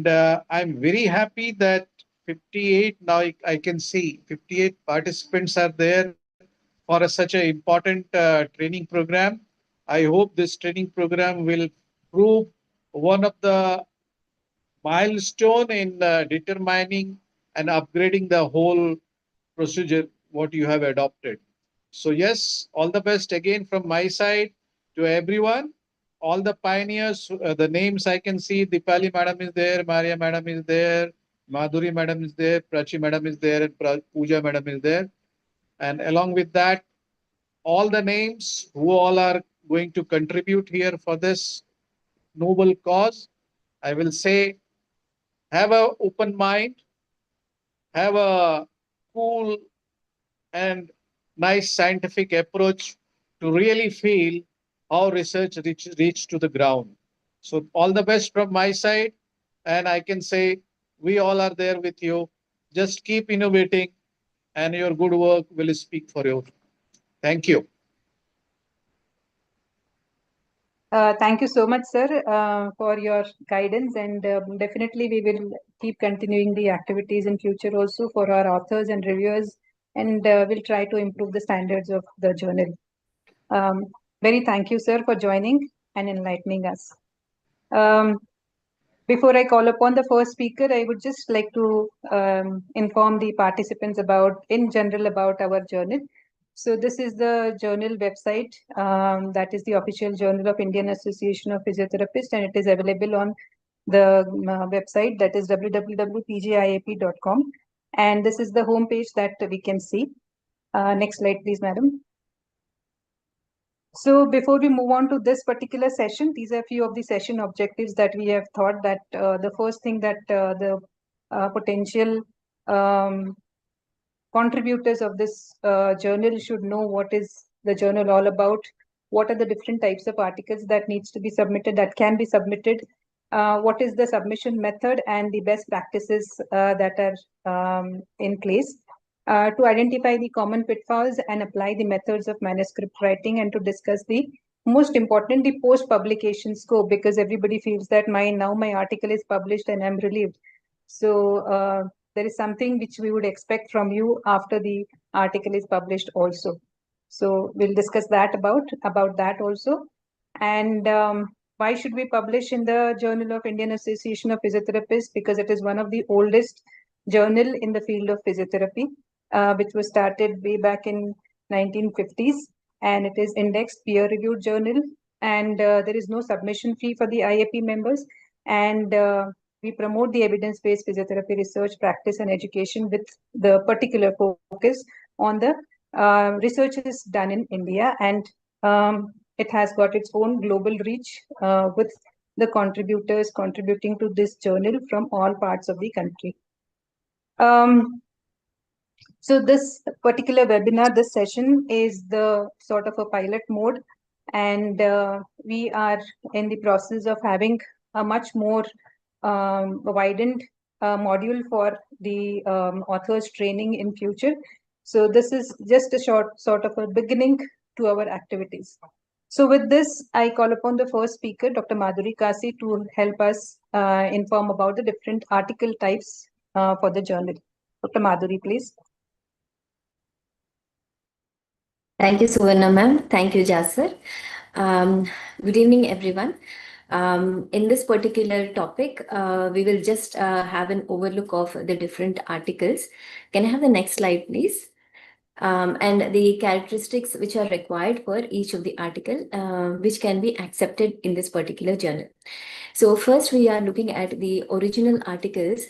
And I'm very happy that 58, now I can see 58 participants are there for such an important training program. I hope this training program will prove one of the milestone in determining and upgrading the whole procedure what you have adopted. So yes, all the best again from my side to everyone. All the pioneers, the names I can see, Dipali madam is there, Maria madam is there, Madhuri madam is there, Prachi madam is there, and Pooja madam is there. And along with that, all the names who all are going to contribute here for this noble cause. I will say, have an open mind, have a cool and nice scientific approach to really feel how research reach to the ground. So all the best from my side. And I can say we all are there with you. Just keep innovating and your good work will speak for you. Thank you. Thank you so much, sir, for your guidance, and definitely we will keep continuing the activities in future also for our authors and reviewers, and we'll try to improve the standards of the journal. Um, Very thank you, sir, for joining and enlightening us. Um, Before I call upon the first speaker, I would just like to inform the participants in general, about our journal. So this is the journal website, that is the official journal of Indian Association of Physiotherapists, and it is available on the website, that is www.pgiap.com. And this is the homepage that we can see. Next slide, please, madam. So before we move on to this particular session, these are a few of the session objectives that we have thought that the first thing that the potential contributors of this journal should know what is the journal all about, what are the different types of articles that needs to be submitted, that can be submitted, what is the submission method and the best practices that are in place. To identify the common pitfalls and apply the methods of manuscript writing, and to discuss the most important, the post-publication scope, because everybody feels that my article is published and I'm relieved. So there is something which we would expect from you after the article is published also. So we'll discuss that about that also. And why should we publish in the Journal of Indian Association of Physiotherapists? Because it is one of the oldest journal in the field of physiotherapy, which was started way back in 1950s, and it is indexed peer-reviewed journal, and there is no submission fee for the IAP members, and we promote the evidence-based physiotherapy research, practice, and education with the particular focus on the research is done in India, and it has got its own global reach with the contributors contributing to this journal from all parts of the country. So this particular webinar, this session is the sort of a pilot mode, and we are in the process of having a much more widened module for the authors training in future. So this is just a short sort of a beginning to our activities. So with this, I call upon the first speaker, Dr. Madhuri Kasi, to help us inform about the different article types for the journal. Dr. Madhuri, please. Thank you, Suvarna ma'am. Thank you, Jasser. Good evening, everyone. In this particular topic, we will just have an overlook of the different articles. Can I have the next slide, please? And the characteristics which are required for each of the article, which can be accepted in this particular journal. So first we are looking at the original articles,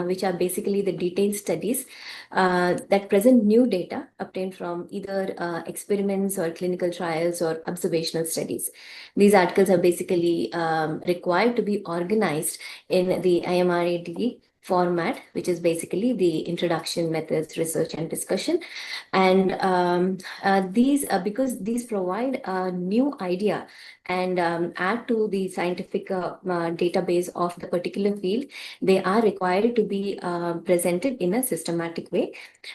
which are basically the detailed studies that present new data obtained from either experiments or clinical trials or observational studies. These articles are basically required to be organized in the IMRAD format, which is basically the introduction, methods, research, and discussion. And these, because these provide a new idea and add to the scientific database of the particular field, they are required to be presented in a systematic way.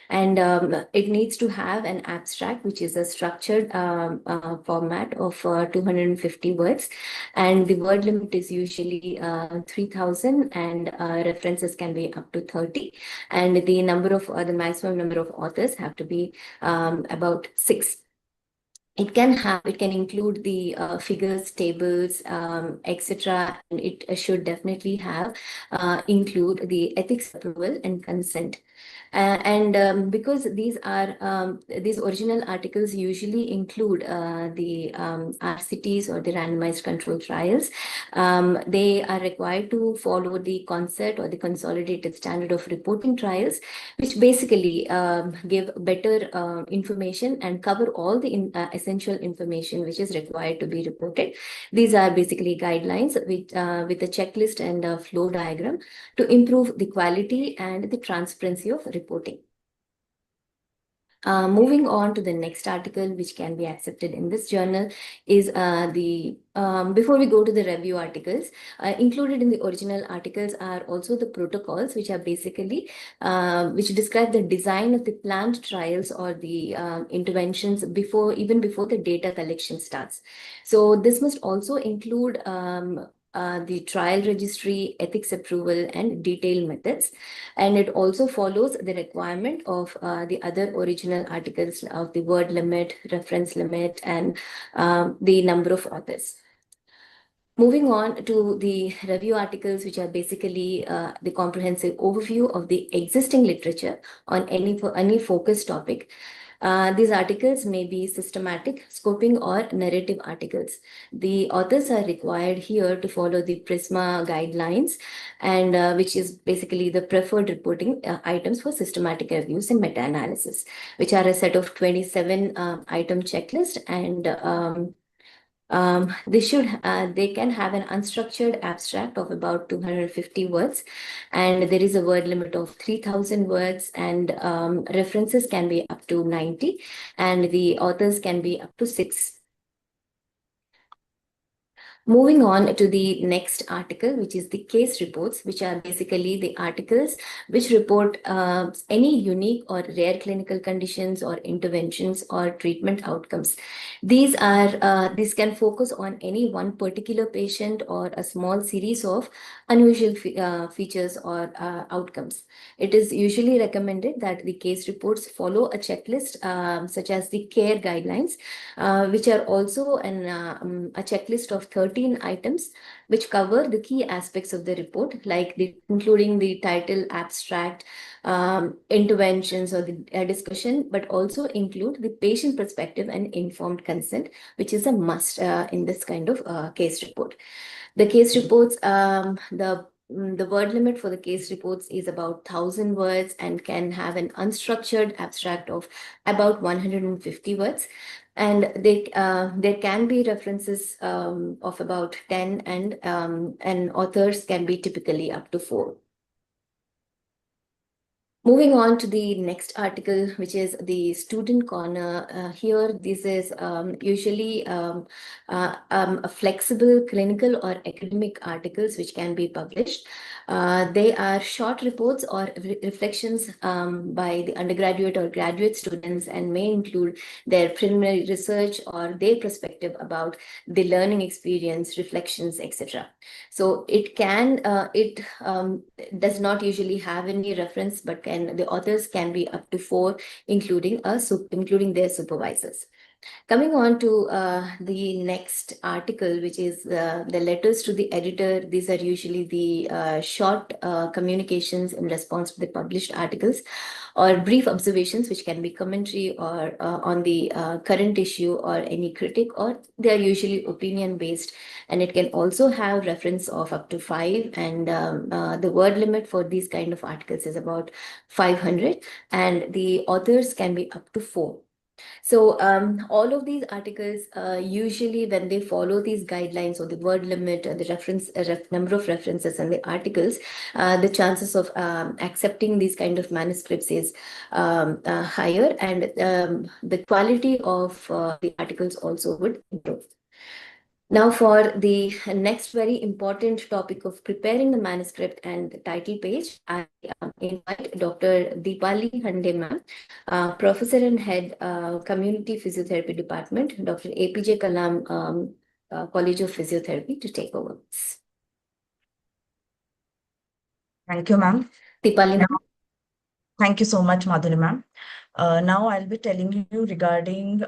And it needs to have an abstract, which is a structured format of 250 words. And the word limit is usually 3,000, and references can be up to 30. And the number of the maximum number of authors have to be about 6. It can include the figures, tables, etc. And it should definitely have include the ethics approval and consent. And because these original articles usually include the RCTs or the randomized control trials, they are required to follow the concept or the consolidated standard of reporting trials, which basically give better information and cover all the essential information which is required to be reported. These are basically guidelines with a checklist and a flow diagram to improve the quality and the transparency of reporting. Moving on to the next article, which can be accepted in this journal, is before we go to the review articles, included in the original articles are also the protocols, which are basically which describe the design of the planned trials or the interventions even before the data collection starts. So this must also include the trial registry, ethics approval, and detailed methods. And it also follows the requirement of the other original articles of the word limit, reference limit, and the number of authors. Moving on to the review articles, which are basically the comprehensive overview of the existing literature on any focused topic. These articles may be systematic, scoping, or narrative articles. The authors are required here to follow the PRISMA guidelines, and which is basically the preferred reporting items for systematic reviews and meta-analysis, which are a set of 27 item checklist, and they can have an unstructured abstract of about 250 words, and there is a word limit of 3,000 words, and references can be up to 90, and the authors can be up to 6. Moving on to the next article, which is the case reports, which are basically the articles which report any unique or rare clinical conditions or interventions or treatment outcomes. These can focus on any one particular patient or a small series of unusual features or outcomes. It is usually recommended that the case reports follow a checklist such as the care guidelines, which are also a checklist of 13 items which cover the key aspects of the report, like including the title, abstract, interventions, or the discussion, but also include the patient perspective and informed consent, which is a must in this kind of case report. The case reports, the word limit for the case reports is about 1,000 words and can have an unstructured abstract of about 150 words. And there can be references of about 10, and authors can be typically up to 4. Moving on to the next article, which is the student corner. Here, this is usually a flexible clinical or academic articles which can be published. They are short reports or reflections by the undergraduate or graduate students, and may include their preliminary research or their perspective about the learning experience, reflections, etc. So it does not usually have any reference, but the authors can be up to 4, including their supervisors. Coming on to the next article, which is the letters to the editor. These are usually the short communications in response to the published articles, or brief observations, which can be commentary or on the current issue or any critic, or they are usually opinion based. And it can also have reference of up to 5, and the word limit for these kind of articles is about 500, and the authors can be up to 4. So all of these articles, usually when they follow these guidelines or the word limit, the reference number of references and the articles, the chances of accepting these kind of manuscripts is higher, and the quality of the articles also would improve. Now, for the next very important topic of preparing the manuscript and the title page, I invite Dr. Deepali Hande ma'am, Professor and Head, Community Physiotherapy Department, Dr. APJ Kalam College of Physiotherapy, to take over. Thank you, ma'am. Deepali Now, ma'am. thank you so much, Madhuri ma'am. Now I'll be telling you regarding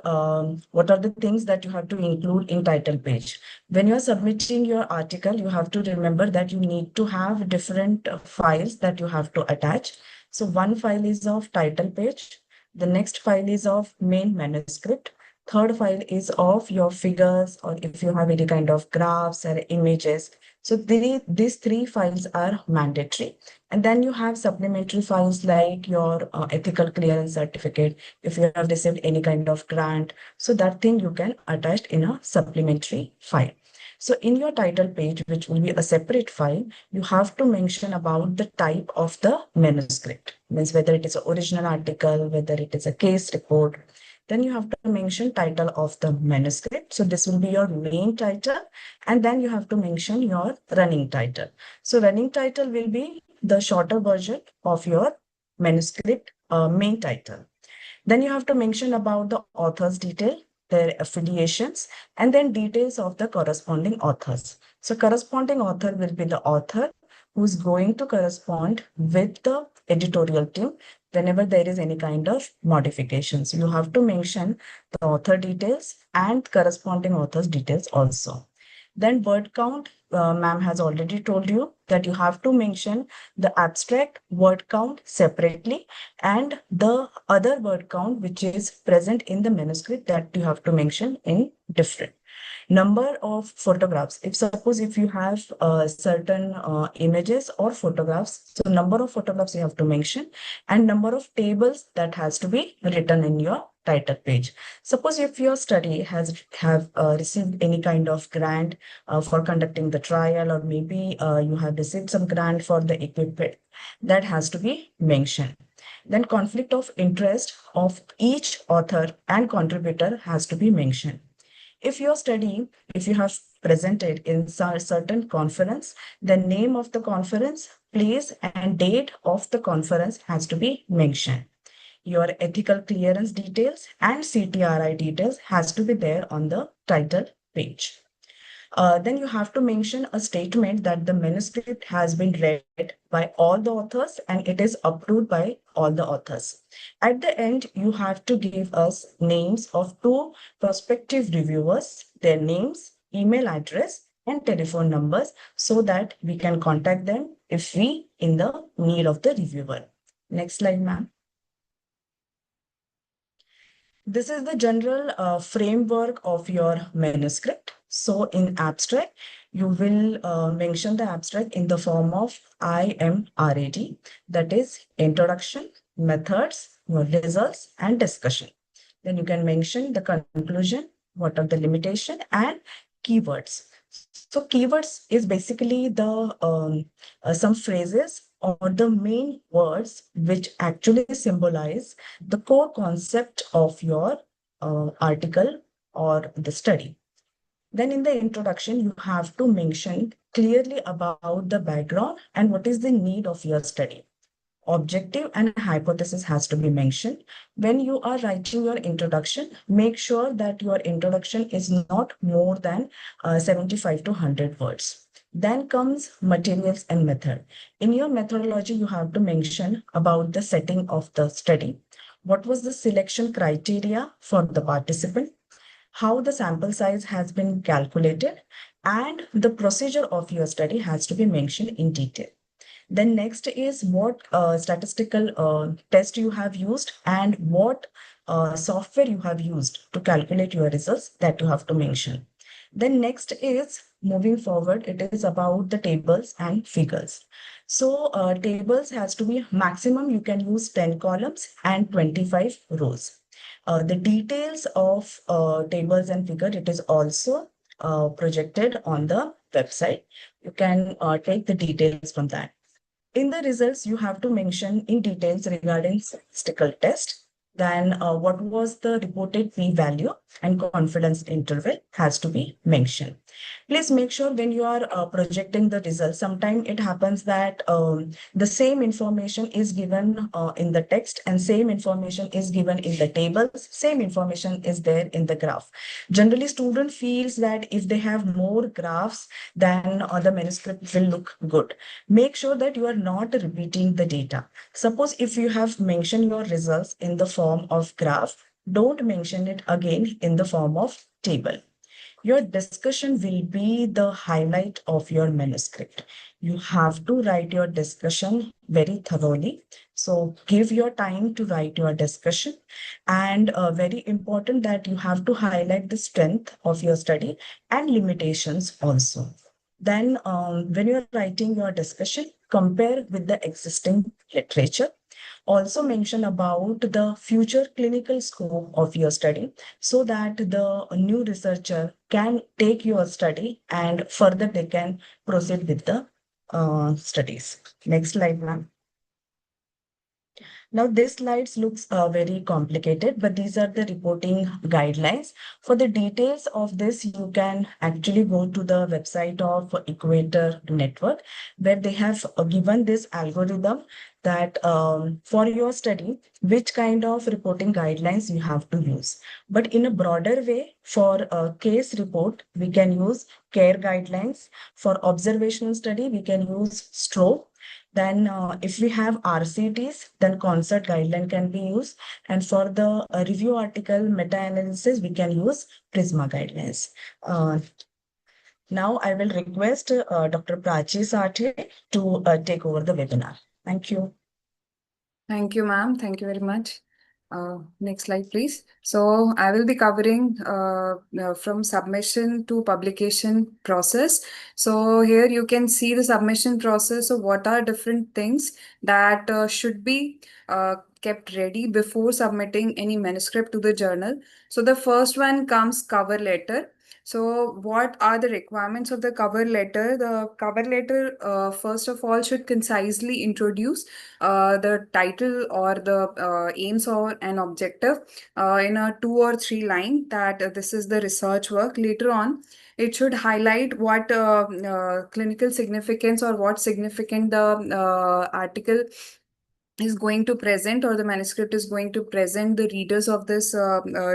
what are the things that you have to include in title page. When you're submitting your article, you have to remember that you need to have different files that you have to attach. So one file is of title page. The next file is of main manuscript. Third file is of your figures, or if you have any kind of graphs or images. So these three files are mandatory. And then you have supplementary files like your ethical clearance certificate, if you have received any kind of grant. So that thing you can attach in a supplementary file. So in your title page, which will be a separate file, you have to mention about the type of the manuscript, means whether it is an original article, whether it is a case report. Then you have to mention title of the manuscript. So this will be your main title. And then you have to mention your running title. So running title will be the shorter version of your manuscript main title. Then you have to mention about the author's detail, their affiliations, and then details of the corresponding authors. So corresponding author will be the author who's going to correspond with the editorial team whenever there is any kind of modifications. You have to mention the author details and corresponding author's details also. Then word count, ma'am has already told you that you have to mention the abstract word count separately and the other word count which is present in the manuscript that you have to mention in different. Number of photographs. If suppose if you have certain images or photographs, so number of photographs you have to mention and number of tables that has to be written in your title page. Suppose if your study has have received any kind of grant for conducting the trial, or maybe you have received some grant for the equipment, that has to be mentioned. Then conflict of interest of each author and contributor has to be mentioned. If your study, if you have presented in certain conference, the name of the conference, place and date of the conference has to be mentioned. Your ethical clearance details and CTRI details has to be there on the title page. Then you have to mention a statement that the manuscript has been read by all the authors and it is approved by all the authors. At the end, you have to give us names of two prospective reviewers, their names, email address, and telephone numbers so that we can contact them if we in the need of the reviewer. Next slide, ma'am. This is the general framework of your manuscript. So in abstract, you will mention the abstract in the form of IMRAD, that is introduction, methods, your results, and discussion. Then you can mention the conclusion, what are the limitation, and keywords. So keywords is basically the some phrases or the main words which actually symbolize the core concept of your article or the study. Then in the introduction, you have to mention clearly about the background and what is the need of your study. Objective and hypothesis has to be mentioned. When you are writing your introduction, make sure that your introduction is not more than 75 to 100 words. Then comes materials and method. In your methodology, you have to mention about the setting of the study. What was the selection criteria for the participant? How the sample size has been calculated, and the procedure of your study has to be mentioned in detail. Then next is what statistical test you have used and what software you have used to calculate your results, that you have to mention. Then next is moving forward, it is about the tables and figures. So tables has to be maximum, you can use 10 columns and 25 rows. The details of tables and figure, it is also projected on the website. You can take the details from that. In the results, you have to mention in details regarding statistical test, then what was the reported p-value and confidence interval has to be mentioned. Please make sure when you are projecting the results, sometimes it happens that the same information is given in the text and same information is given in the tables, same information is there in the graph. Generally, student feels that if they have more graphs, then the manuscript will look good. Make sure that you are not repeating the data. Suppose if you have mentioned your results in the form of graph, don't mention it again in the form of table. Your discussion will be the highlight of your manuscript. You have to write your discussion very thoroughly. So give your time to write your discussion. And very important that you have to highlight the strength of your study and limitations also. Then when you're writing your discussion, compare with the existing literature. Also mention about the future clinical scope of your study so that the new researcher can take your study and further they can proceed with the studies. Next slide, ma'am. Now, this slides looks very complicated, but these are the reporting guidelines. For the details of this, you can actually go to the website of Equator Network, where they have given this algorithm that for your study, which kind of reporting guidelines you have to use. But in a broader way, for a case report, we can use care guidelines. For observational study, we can use stroke. Then if we have RCTs, then concert guideline can be used. And for the review article meta-analysis, we can use PRISMA guidelines. Now I will request Dr. Prachi Sathe to take over the webinar. Thank you. Thank you, ma'am. Thank you very much. Next slide, please. So I will be covering from submission to publication process. So here you can see the submission process. So what are different things that should be kept ready before submitting any manuscript to the journal. So the first one comes cover letter. So what are the requirements of the cover letter? The cover letter, first of all, should concisely introduce the title or the aims or an objective in a 2 or 3 line that this is the research work. Later on, it should highlight what clinical significance or what significant the article is going to present or the manuscript is going to present the readers of this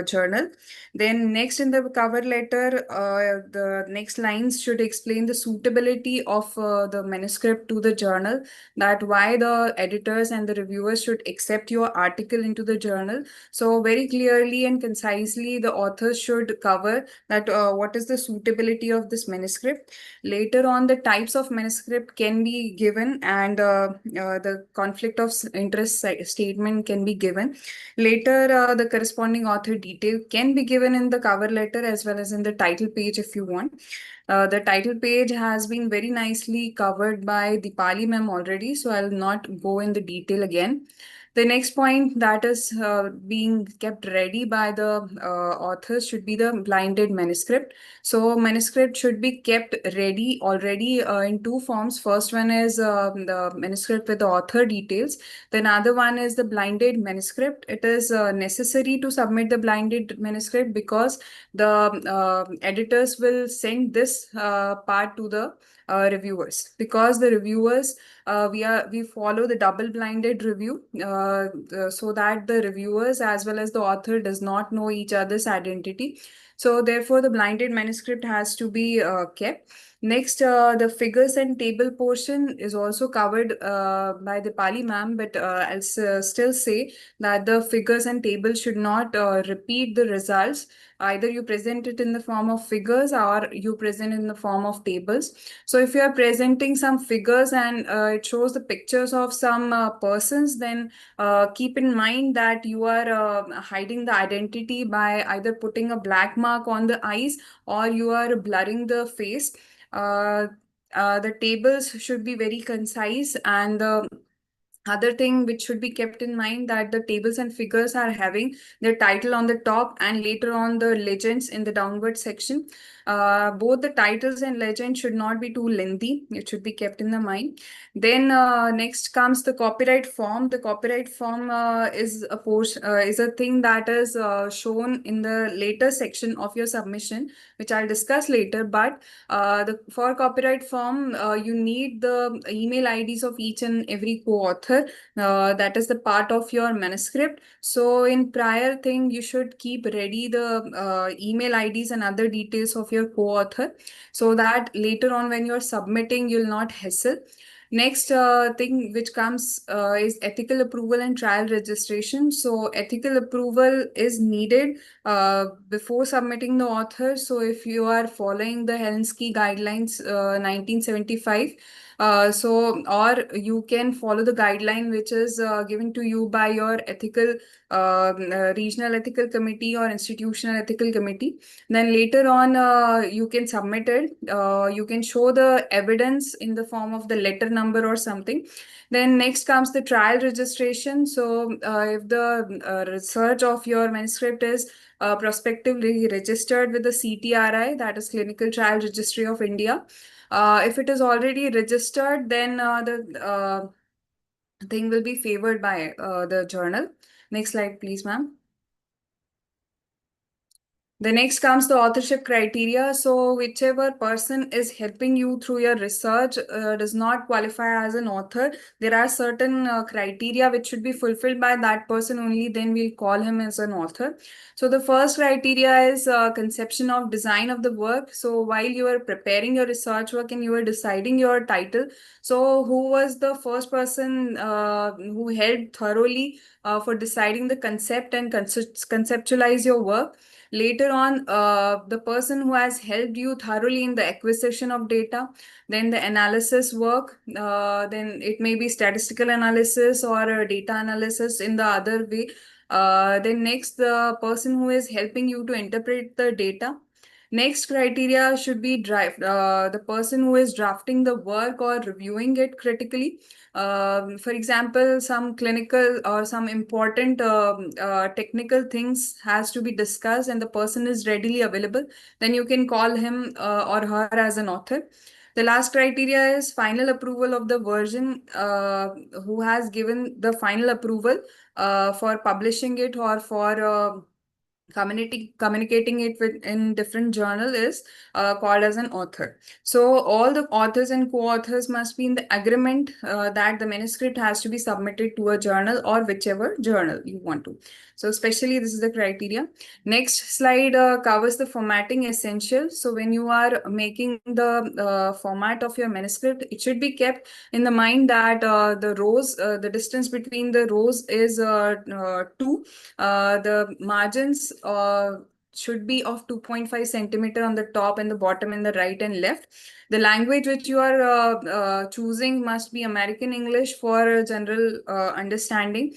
journal. Then next in the cover letter, the next lines should explain the suitability of the manuscript to the journal, that why the editors and the reviewers should accept your article into the journal. So very clearly and concisely, the authors should cover that what is the suitability of this manuscript. Later on, the types of manuscript can be given and the conflict of interest statement can be given. Later, the corresponding author detail can be given in the cover letter as well as in the title page if you want. The title page has been very nicely covered by Dipali ma'am already, so I'll not go in the detail again. The next point that is being kept ready by the authors should be the blinded manuscript. So manuscript should be kept ready already in 2 forms. First one is the manuscript with the author details. The another one is the blinded manuscript. It is necessary to submit the blinded manuscript because the editors will send this part to the reviewers, because the reviewers we follow the double blinded review so that the reviewers as well as the author does not know each other's identity. So therefore the blinded manuscript has to be kept. Next, the figures and table portion is also covered by the Pali ma'am, but I'll still say that the figures and tables should not repeat the results. Either you present it in the form of figures or you present in the form of tables. So if you are presenting some figures and it shows the pictures of some persons, then keep in mind that you are hiding the identity by either putting a black mark on the eyes or you are blurring the face. The tables should be very concise and the Other thing which should be kept in mind that the tables and figures are having their title on the top and later on the legends in the downward section. Both the titles and legends should not be too lengthy. It should be kept in the mind. Then next comes the copyright form. The copyright form is a is a thing that is shown in the later section of your submission, which I'll discuss later. But for copyright form, you need the email IDs of each and every co-author. That is the part of your manuscript. So in prior thing, you should keep ready the email IDs and other details of your co-author, so that later on when you're submitting, you'll not hassle. Next thing which comes is ethical approval and trial registration. So ethical approval is needed before submitting the author. So if you are following the Helsinki guidelines 1975, or you can follow the guideline which is given to you by your ethical regional ethical committee or institutional ethical committee. Then later on, you can submit it. You can show the evidence in the form of the letter number or something. Then next comes the trial registration. So if the research of your manuscript is prospectively registered with the CTRI, that is Clinical Trial Registry of India. If it is already registered, then the thing will be favored by the journal. Next slide, please, ma'am. The next comes the authorship criteria. So whichever person is helping you through your research does not qualify as an author. There are certain criteria which should be fulfilled by that person only, then we'll call him as an author. So the first criteria is conception of design of the work. So while you are preparing your research work and you are deciding your title, so who was the first person who helped thoroughly for deciding the concept and conceptualize your work? Later on, the person who has helped you thoroughly in the acquisition of data, then the analysis work, then it may be statistical analysis or data analysis in the other way. Then next, the person who is helping you to interpret the data. Next criteria should be the person who is drafting the work or reviewing it critically. For example, some clinical or some important technical things has to be discussed and the person is readily available, then you can call him or her as an author. The last criteria is final approval of the version, who has given the final approval for publishing it or for communicating it with in different journal is called as an author. So all the authors and co-authors must be in the agreement that the manuscript has to be submitted to a journal or whichever journal you want to. So especially this is the criteria. Next slide covers the formatting essentials. So when you are making the format of your manuscript, it should be kept in the mind that the rows, the distance between the rows is 2. The margins should be of 2.5 centimeter on the top and the bottom and the right and left. The language which you are choosing must be American English for general understanding.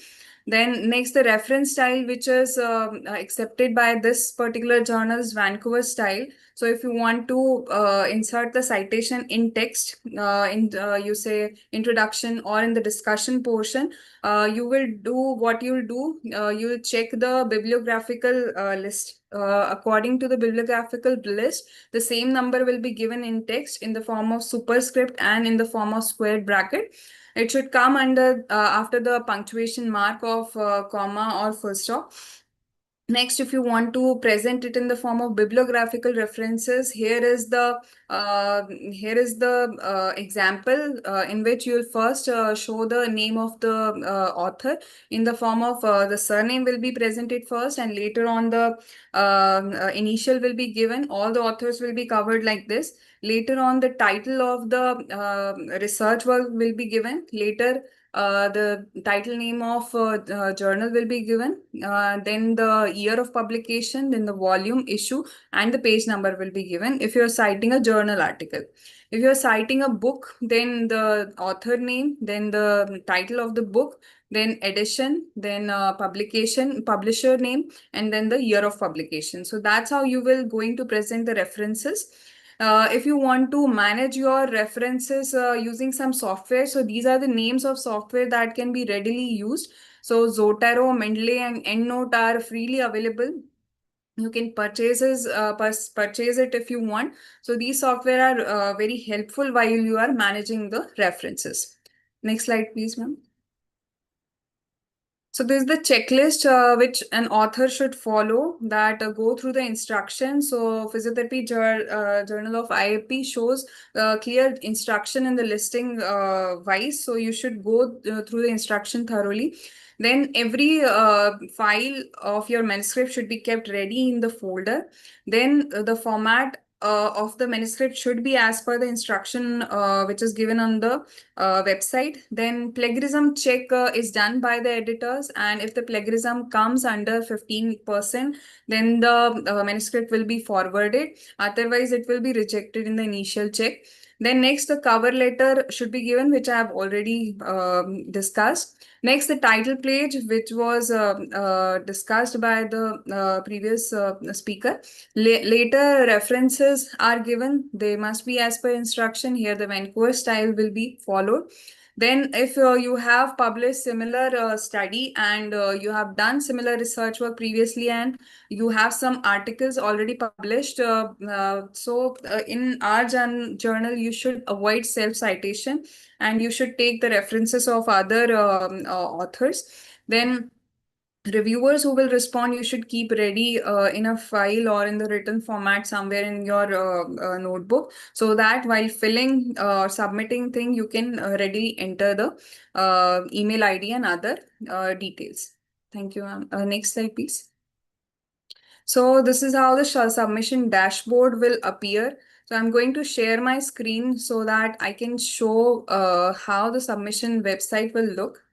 Then next, the reference style, which is accepted by this particular journal's Vancouver style. So if you want to insert the citation in text, in you say introduction or in the discussion portion, you will do what you'll do. You'll check the bibliographical list. According to the bibliographical list, the same number will be given in text in the form of superscript and in the form of squared bracket. It should come under after the punctuation mark of comma or full stop. Next, if you want to present it in the form of bibliographical references, here is the example in which you'll first show the name of the author in the form of the surname will be presented first, and later on the initial will be given. All the authors will be covered like this. Later on, the title of the research work will be given. Later, the title name of journal will be given, then the year of publication, then the volume, issue, and the page number will be given if you're citing a journal article. If you're citing a book, then the author name, then the title of the book, then edition, then publisher name, and then the year of publication. So that's how you will going to present the references. If you want to manage your references using some software, so these are the names of software that can be readily used. So Zotero, Mendeley, and EndNote are freely available. You can purchase it if you want. So these software are very helpful while you are managing the references. Next slide, please, ma'am. So there's the checklist which an author should follow that go through the instructions. So Physiotherapy Journal of IAP shows clear instruction in the listing wise. So you should go through the instruction thoroughly. Then every file of your manuscript should be kept ready in the folder. Then the format of the manuscript should be as per the instruction which is given on the website. Then plagiarism check is done by the editors, and if the plagiarism comes under 15%, then the manuscript will be forwarded. Otherwise, it will be rejected in the initial check. Then next, the cover letter should be given, which I have already discussed. Next, the title page, which was discussed by the previous speaker. Later references are given. They must be as per instruction. Here, the Vancouver style will be followed. Then, if you have published similar study and you have done similar research work previously, and you have some articles already published, in our journal, you should avoid self-citation and you should take the references of other authors. Then reviewers who will respond, you should keep ready in a file or in the written format somewhere in your notebook, so that while filling or submitting thing, you can readily enter the email ID and other details. Thank you, ma'am. Next slide, please. So this is how the submission dashboard will appear. So I'm going to share my screen so that I can show how the submission website will look.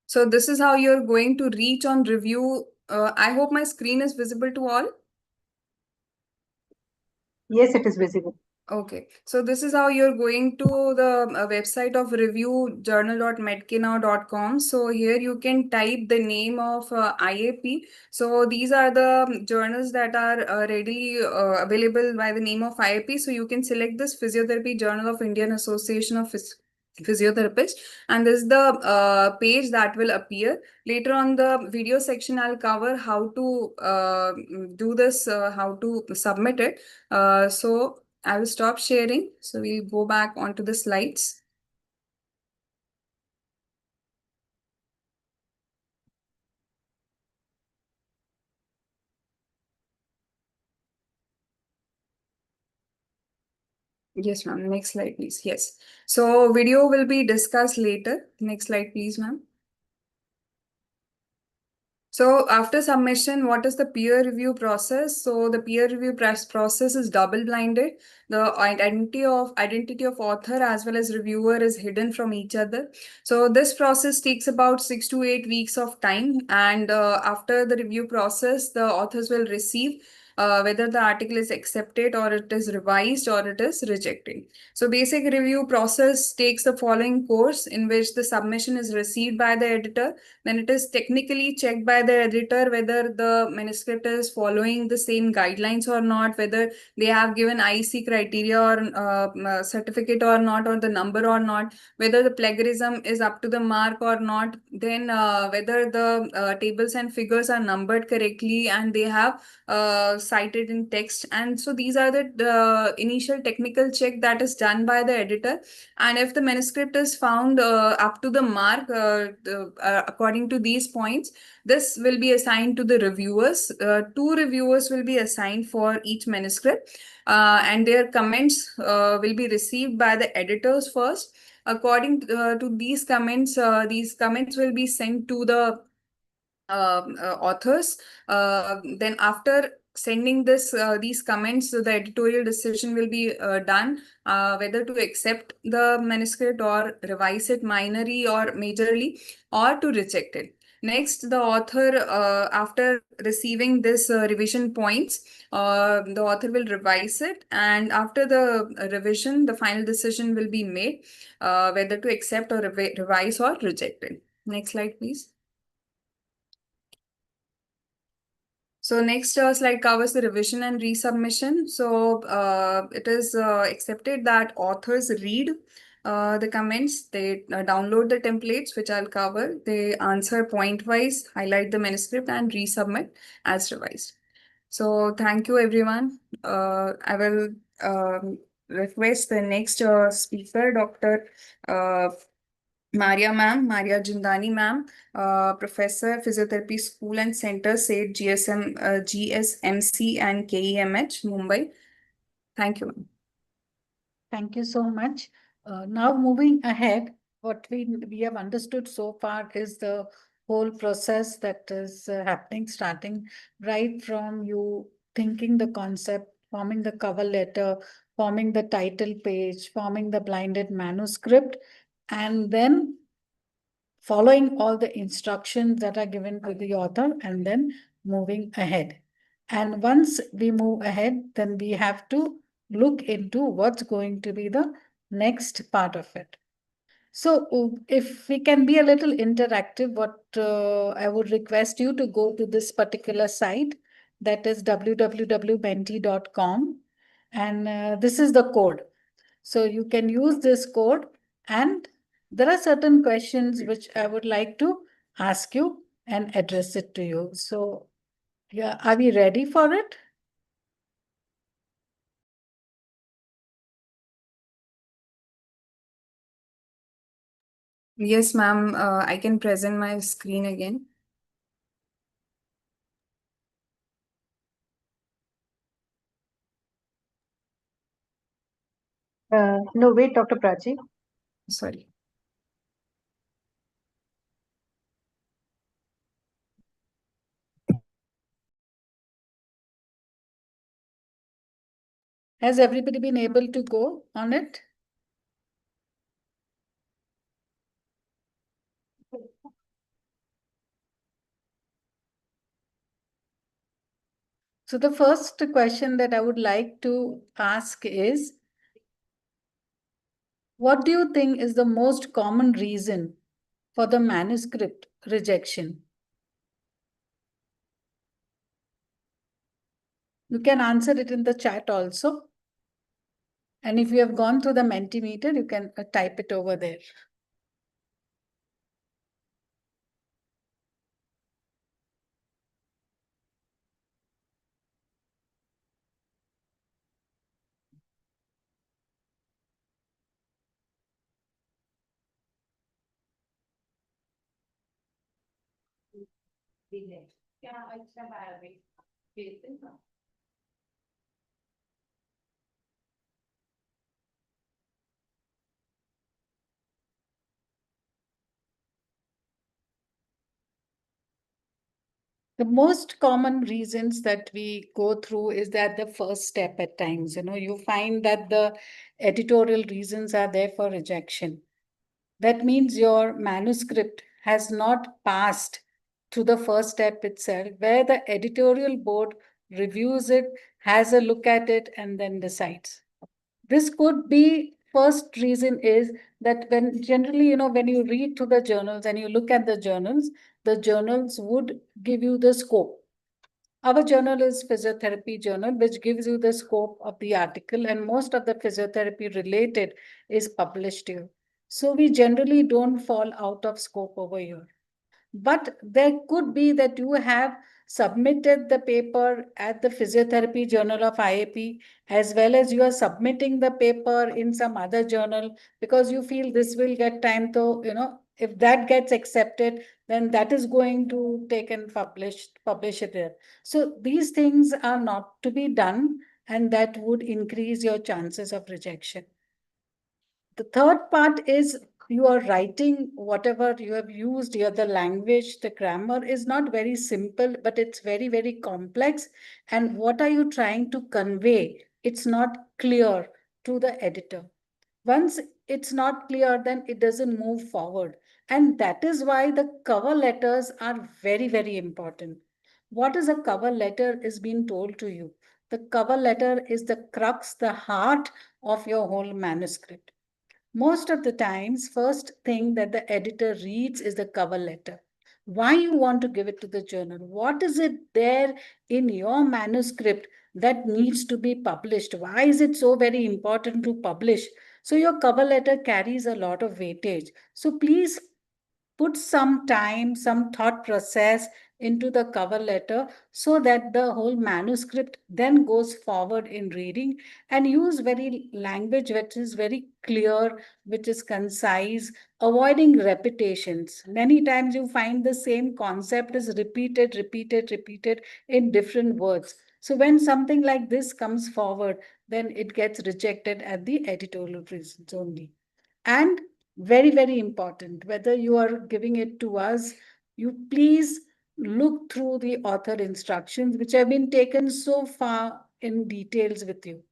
So this is how you're going to reach on review. I hope my screen is visible to all. Yes, it is visible. Okay, so this is how you're going to the website of reviewjournal.medkinow.com. So here you can type the name of IAP. So these are the journals that are readily available by the name of IAP. So you can select this Physiotherapy Journal of Indian Association of Physiotherapists, and this is the page that will appear. Later on the video section, I'll cover how to do this, how to submit it. So I will stop sharing. So we'll go back onto the slides. Yes, ma'am. Next slide, please. Yes. So video will be discussed later. Next slide, please, ma'am. So after submission, what is the peer review process? So the peer review process is double-blinded. The identity of author as well as reviewer is hidden from each other. So this process takes about 6 to 8 weeks of time. And after the review process, the authors will receive whether the article is accepted or it is revised or it is rejected. So basic review process takes the following course, in which the submission is received by the editor. Then it is technically checked by the editor whether the manuscript is following the same guidelines or not, whether they have given IEC criteria or certificate or not, or the number or not, whether the plagiarism is up to the mark or not, then whether the tables and figures are numbered correctly and they have cited in text. And so these are the initial technical check that is done by the editor. And if the manuscript is found up to the mark according to these points, this will be assigned to the reviewers. 2 reviewers will be assigned for each manuscript, and their comments will be received by the editors first. According to these comments will be sent to the authors. Then after sending these comments, the editorial decision will be done whether to accept the manuscript or revise it minorly or majorly, or to reject it. Next, the author, after receiving this revision points, the author will revise it, and after the revision, the final decision will be made whether to accept or revise or reject it. Next slide, please. So next slide covers the revision and resubmission. So it is accepted that authors read the comments, they download the templates, which I'll cover, they answer point-wise, highlight the manuscript, and resubmit as revised. So thank you, everyone. I will request the next speaker, Dr. Maria Jindani ma'am, Professor Physiotherapy School and Center, SAID GSMC and KEMH, Mumbai. Thank you, ma'am. Thank you so much. Now moving ahead, what we have understood so far is the whole process that is happening, starting right from you thinking the concept, forming the cover letter, forming the title page, forming the blinded manuscript, and then following all the instructions that are given to the author, and then moving ahead. And once we move ahead, then we have to look into what's going to be the next part of it. So if we can be a little interactive, what I would request you to go to this particular site, that is www.menti.com, and this is the code. So you can use this code, and there are certain questions which I would like to ask you and address it to you. So yeah, are we ready for it? Yes, ma'am. I can present my screen again. No, wait, Dr. Prachi. Sorry. Has everybody been able to go on it? So the first question that I would like to ask is, what do you think is the most common reason for the manuscript rejection? You can answer it in the chat also. And if you have gone through the Mentimeter, you can type it over there. The most common reasons that we go through is that the first step at times, you find that the editorial reasons are there for rejection. That means your manuscript has not passed through the first step itself, where the editorial board reviews it, has a look at it, and then decides. This could be first reason is that when generally, when you read through the journals and you look at the journals would give you the scope. Our journal is physiotherapy journal, which gives you the scope of the article, and most of the physiotherapy related is published here. So we generally don't fall out of scope over here. But there could be that you have submitted the paper at the Physiotherapy Journal of IAP, as well as you are submitting the paper in some other journal because you feel this will get time to, if that gets accepted, then that is going to take and publish it there. So these things are not to be done, and that would increase your chances of rejection. The third part is you are writing whatever you have used here, the language, the grammar is not very simple, but it's very, very complex. And what are you trying to convey? It's not clear to the editor. Once it's not clear, then it doesn't move forward. And that is why the cover letters are very, very important. What is a cover letter is being told to you. The cover letter is the crux, the heart of your whole manuscript. Most of the times, first thing that the editor reads is the cover letter. Why you want to give it to the journal? What is it there in your manuscript that needs to be published? Why is it so very important to publish? So your cover letter carries a lot of weightage. So please put some time, some thought process into the cover letter so that the whole manuscript then goes forward in reading, and use very language which is very clear, which is concise, avoiding repetitions. Many times you find the same concept is repeated in different words. So when something like this comes forward, then it gets rejected at the editorial reasons only. And very important, whether you are giving it to us, you please look through the author instructions which have been taken so far in details with you.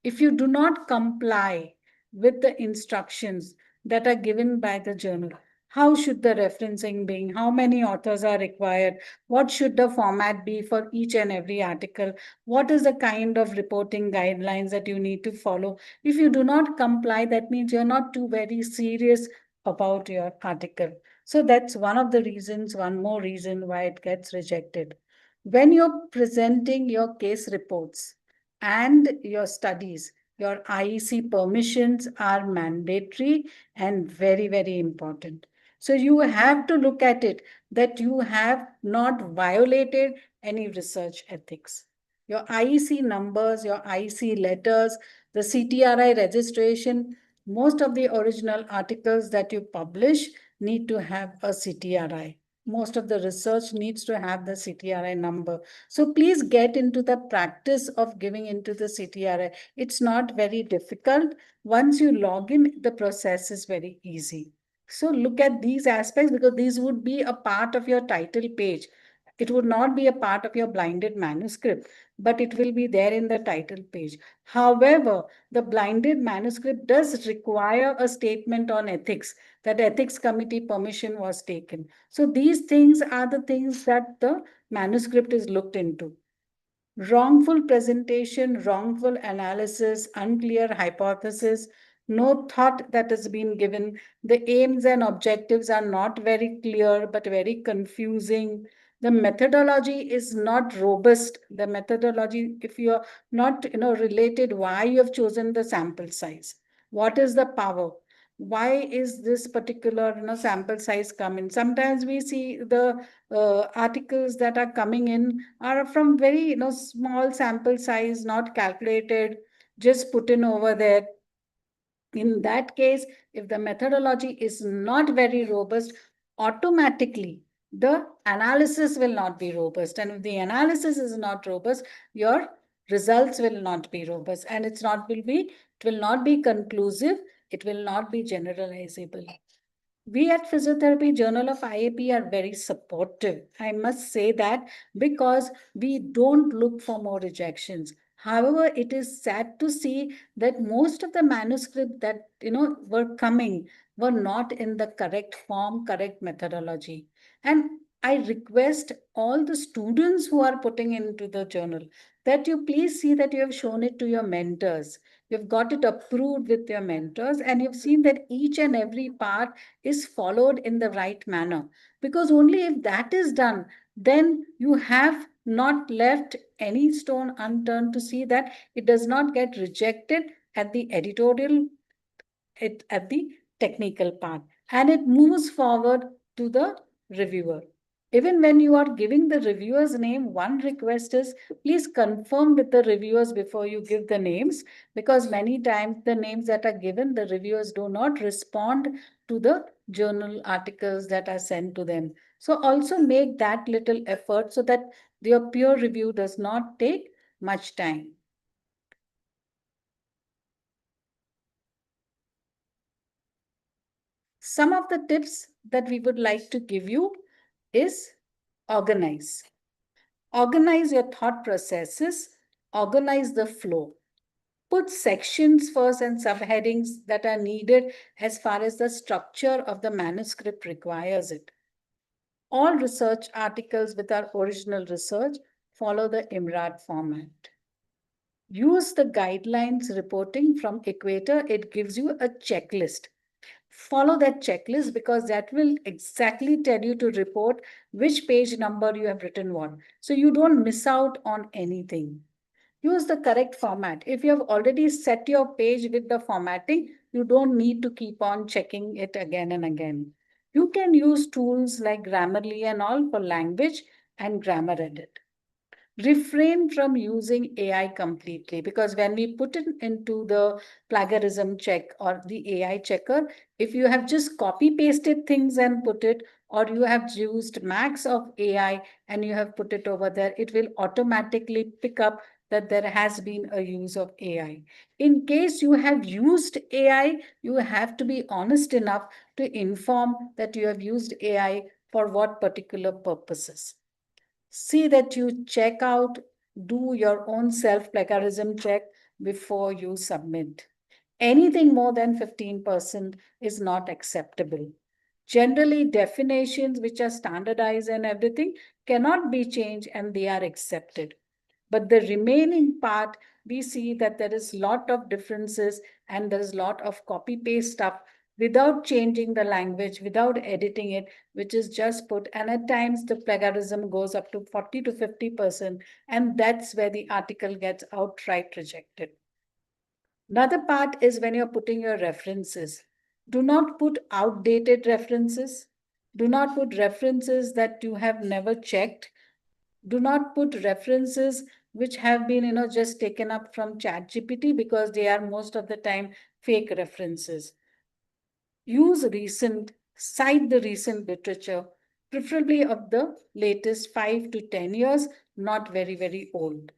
If you do not comply with the instructions that are given by the journal, how should the referencing be, how many authors are required, what should the format be for each and every article, what is the kind of reporting guidelines that you need to follow, if you do not comply, that means you're not too very serious about your article. So that's one of the reasons, one more reason why it gets rejected. When you're presenting your case reports and your studies, your IEC permissions are mandatory and very important. So you have to look at it that you have not violated any research ethics. Your IEC numbers, your IEC letters, the CTRI registration, most of the original articles that you publish need to have a CTRI. Most of the research needs to have the CTRI number. So please get into the practice of giving into the CTRI. It's not very difficult. Once you log in, the process is very easy. So look at these aspects because these would be a part of your title page. It would not be a part of your blinded manuscript, but it will be there in the title page. However, the blinded manuscript does require a statement on ethics, that ethics committee permission was taken. So these things are the things that the manuscript is looked into. Wrongful presentation, wrongful analysis, unclear hypothesis, no thought that has been given. The aims and objectives are not very clear but very confusing. The methodology is not robust. The methodology, if you're not related, why you have chosen the sample size? What is the power? Why is this particular sample size coming? Sometimes we see the articles that are coming in are from very small sample size, not calculated, just put in over there. In that case, if the methodology is not very robust, automatically the analysis will not be robust. And if the analysis is not robust, your results will not be robust, and it will not be conclusive, it will not be generalizable. We at Physiotherapy Journal of IAP are very supportive. I must say that because we don't look for more rejections. However, it is sad to see that most of the manuscripts that were coming were not in the correct form, correct methodology. And I request all the students who are putting into the journal that you please see that you have shown it to your mentors. You've got it approved with your mentors, and you've seen that each and every part is followed in the right manner. Because only if that is done, then you have not left any stone unturned to see that it does not get rejected at the editorial, at the technical part, and it moves forward to the reviewer. Even when you are giving the reviewer's name, one request is please confirm with the reviewers before you give the names, because many times the names that are given, the reviewers do not respond to the journal articles that are sent to them. So also make that little effort so that your peer review does not take much time. Some of the tips that we would like to give you is organize. Organize your thought processes, organize the flow. Put sections first and subheadings that are needed as far as the structure of the manuscript requires it. All research articles with our original research follow the IMRAD format. Use the guidelines reporting from Equator. It gives you a checklist. Follow that checklist because that will exactly tell you to report which page number you have written on. So you don't miss out on anything. Use the correct format. If you have already set your page with the formatting, you don't need to keep on checking it again and again. You can use tools like Grammarly and all for language and grammar edit. Refrain from using AI completely, because when we put it into the plagiarism check or the AI checker, if you have just copy pasted things and put it, or you have used max of AI and you have put it over there, it will automatically pick up that there has been a use of AI. In case you have used AI, you have to be honest enough to inform that you have used AI for what particular purposes. See that you check out, do your own self plagiarism check before you submit. Anything more than 15% is not acceptable. Generally, definitions which are standardized and everything cannot be changed and they are accepted. But the remaining part, we see that there is lot of differences and there is lot of copy paste stuff without changing the language, without editing it, which is just put. And at times the plagiarism goes up to 40 to 50%. And that's where the article gets outright rejected. Another part is when you're putting your references. Do not put outdated references. Do not put references that you have never checked. Do not put references which have been just taken up from ChatGPT, because they are most of the time fake references. Cite the recent literature, preferably of the latest 5 to 10 years, not very, very old.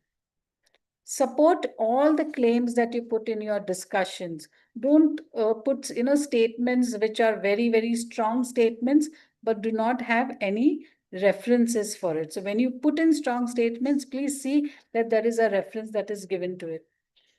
Support all the claims that you put in your discussions. Don't put statements which are very, very strong statements but do not have any references for it. So when you put in strong statements, please see that there is a reference that is given to it.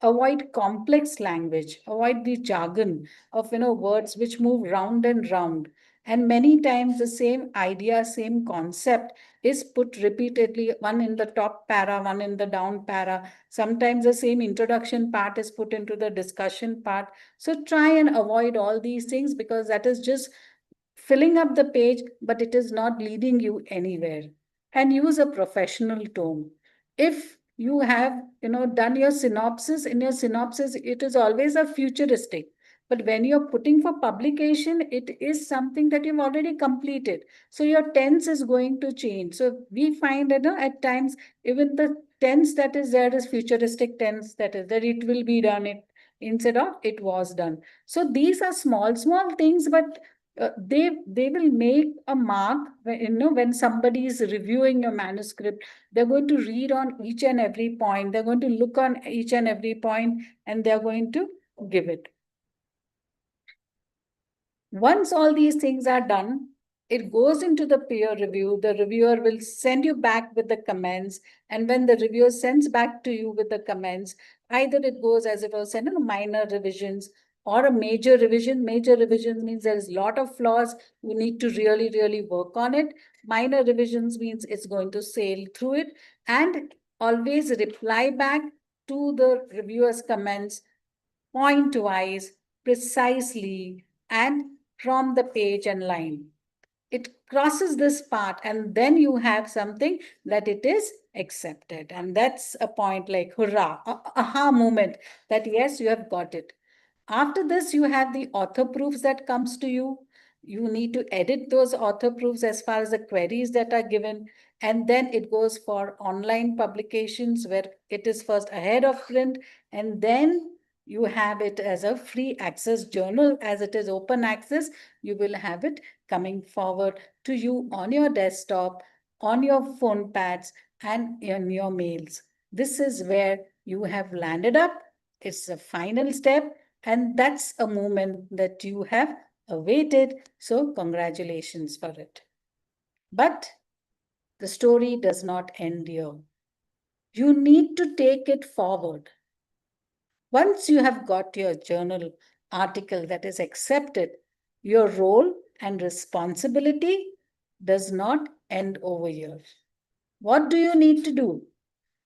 Avoid complex language, avoid the jargon of words which move round and round. And many times the same idea, same concept is put repeatedly, one in the top para, one in the down para. Sometimes the same introduction part is put into the discussion part. So try and avoid all these things, because that is just filling up the page, but it is not leading you anywhere. And use a professional tone. If you have done your synopsis, in your synopsis it is always a futuristic, but when you're putting for publication, it is something that you've already completed, so your tense is going to change. So we find that at times even the tense that is there is futuristic tense, that is that it will be done, it instead of it was done. So these are small things, but they will make a mark when, when somebody is reviewing your manuscript. They're going to read on each and every point, they're going to look on each and every point, and they're going to give it. Once all these things are done, it goes into the peer review. The reviewer will send you back with the comments. And when the reviewer sends back to you with the comments, either it goes as if I was sent minor revisions or a major revision. Major revisions means there is a lot of flaws. You need to really, really work on it. Minor revisions means it's going to sail through it. And always reply back to the reviewer's comments point-wise, precisely, and from the page and line. It crosses this part, and then you have something that it is accepted. And that's a point like hurrah, aha moment, that yes, you have got it. After this, you have the author proofs that comes to you. You need to edit those author proofs as far as the queries that are given. And then it goes for online publications where it is first ahead of print, and then you have it as a free access journal. As it is open access, you will have it coming forward to you on your desktop, on your phone pads, and in your mails. This is where you have landed up. It's the final step, and that's a moment that you have awaited. So congratulations for it. But the story does not end here. You need to take it forward. Once you have got your journal article that is accepted, your role and responsibility does not end over here. What do you need to do?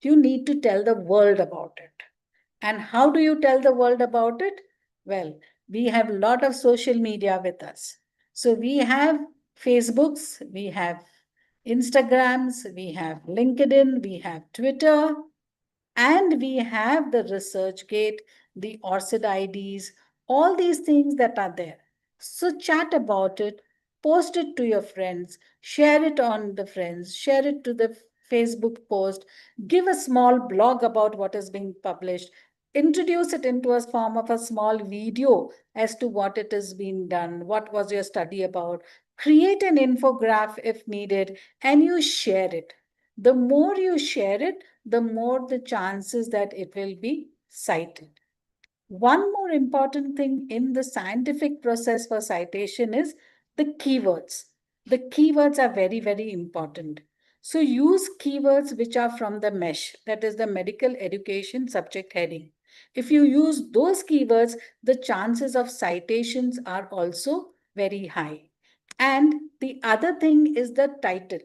You need to tell the world about it. And how do you tell the world about it? Well, we have a lot of social media with us. So we have Facebooks, we have Instagrams, we have LinkedIn, we have Twitter, and we have the ResearchGate, the ORCID IDs, all these things that are there. So chat about it, post it to your friends, share it on the friends, share it to the Facebook post, give a small blog about what is being published, introduce it into a form of a small video as to what it is being done, what was your study about, create an infograph if needed, and you share it. The more you share it, the more the chances that it will be cited. One more important thing in the scientific process for citation is the keywords. The keywords are very, very important. So use keywords which are from the mesh, that is the medical education subject heading. If you use those keywords, the chances of citations are also very high. And the other thing is the title.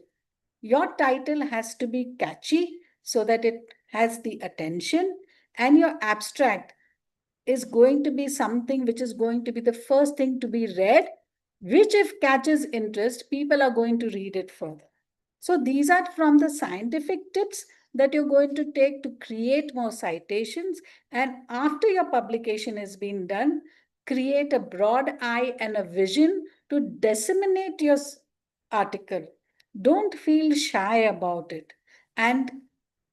Your title has to be catchy so that it has the attention, and your abstract is going to be something which is going to be the first thing to be read, which, if catches interest, people are going to read it further. So, these are from the scientific tips that you're going to take to create more citations. And after your publication has been done, create a broad eye and a vision to disseminate your article. Don't feel shy about it. And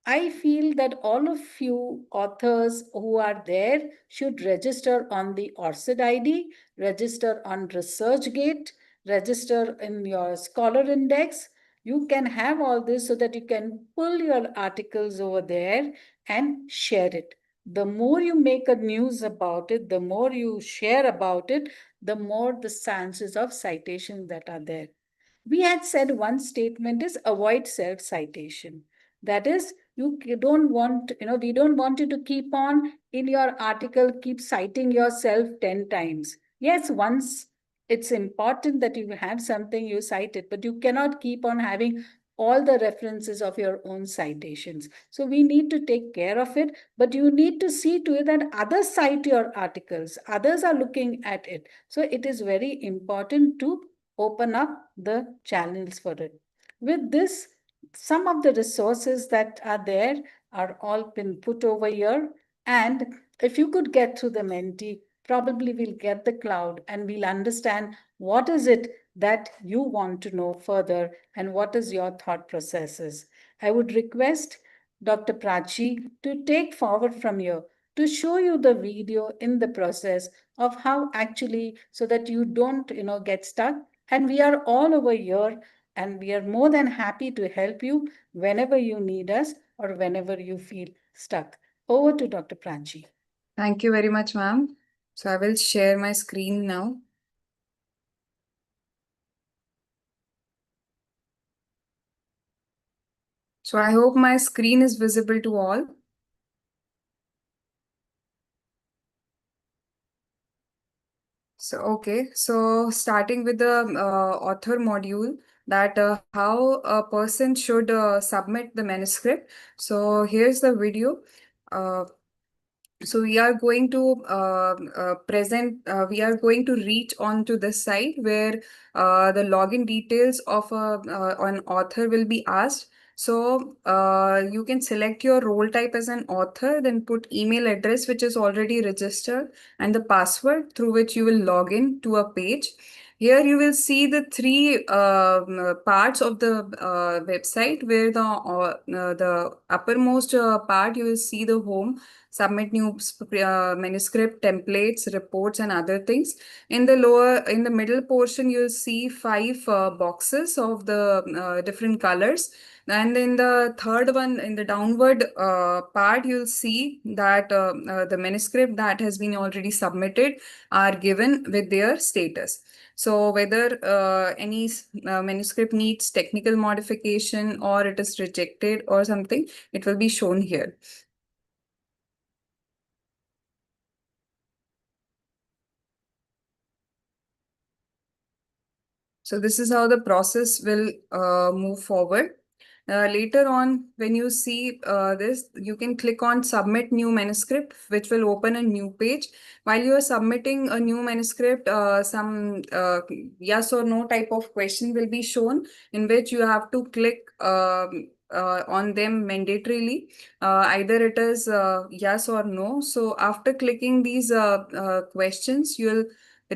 I feel that all of you authors who are there should register on the ORCID ID, register on ResearchGate, register in your Scholar Index. You can have all this so that you can pull your articles over there and share it. The more you make a news about it, the more you share about it, the more the chances of citation that are there. We had said one statement is avoid self-citation. That is, you don't want, we don't want you to keep on in your article, keep citing yourself 10 times. Yes, once it's important that you have something, you cite it, but you cannot keep on having all the references of your own citations. So we need to take care of it, but you need to see to it that others cite your articles, others are looking at it. So it is very important to open up the channels for it. With this, some of the resources that are there are all been put over here. And if you could get through the Menti, probably we'll get the cloud and we'll understand what is it that you want to know further and what is your thought processes. I would request Dr. Prachi to take forward from here to show you the video in the process of how actually so that you don't get stuck, and we are all over here and we are more than happy to help you whenever you need us or whenever you feel stuck. Over to Dr. Prachi. Thank you very much, ma'am. So I will share my screen now. So I hope my screen is visible to all. So, okay, so starting with the author module, that how a person should submit the manuscript. So here's the video. Uh, so we are going to we are going to reach onto this site where the login details of an author will be asked. So you can select your role type as an author, then put email address which is already registered and the password through which you will log in to a page. Here you will see the three parts of the website, where the uppermost part you will see the home, submit new manuscript, templates, reports, and other things. In the middle portion, you'll see five boxes of the different colors. And in the third one, in the downward part, you'll see that the manuscript that has been already submitted are given with their status. So whether any manuscript needs technical modification or it is rejected or something, it will be shown here. So this is how the process will move forward. Later on, when you see this, you can click on Submit New Manuscript, which will open a new page. While you are submitting a new manuscript, some yes or no type of question will be shown, in which you have to click on them mandatorily. Either it is yes or no. So after clicking these questions, you'll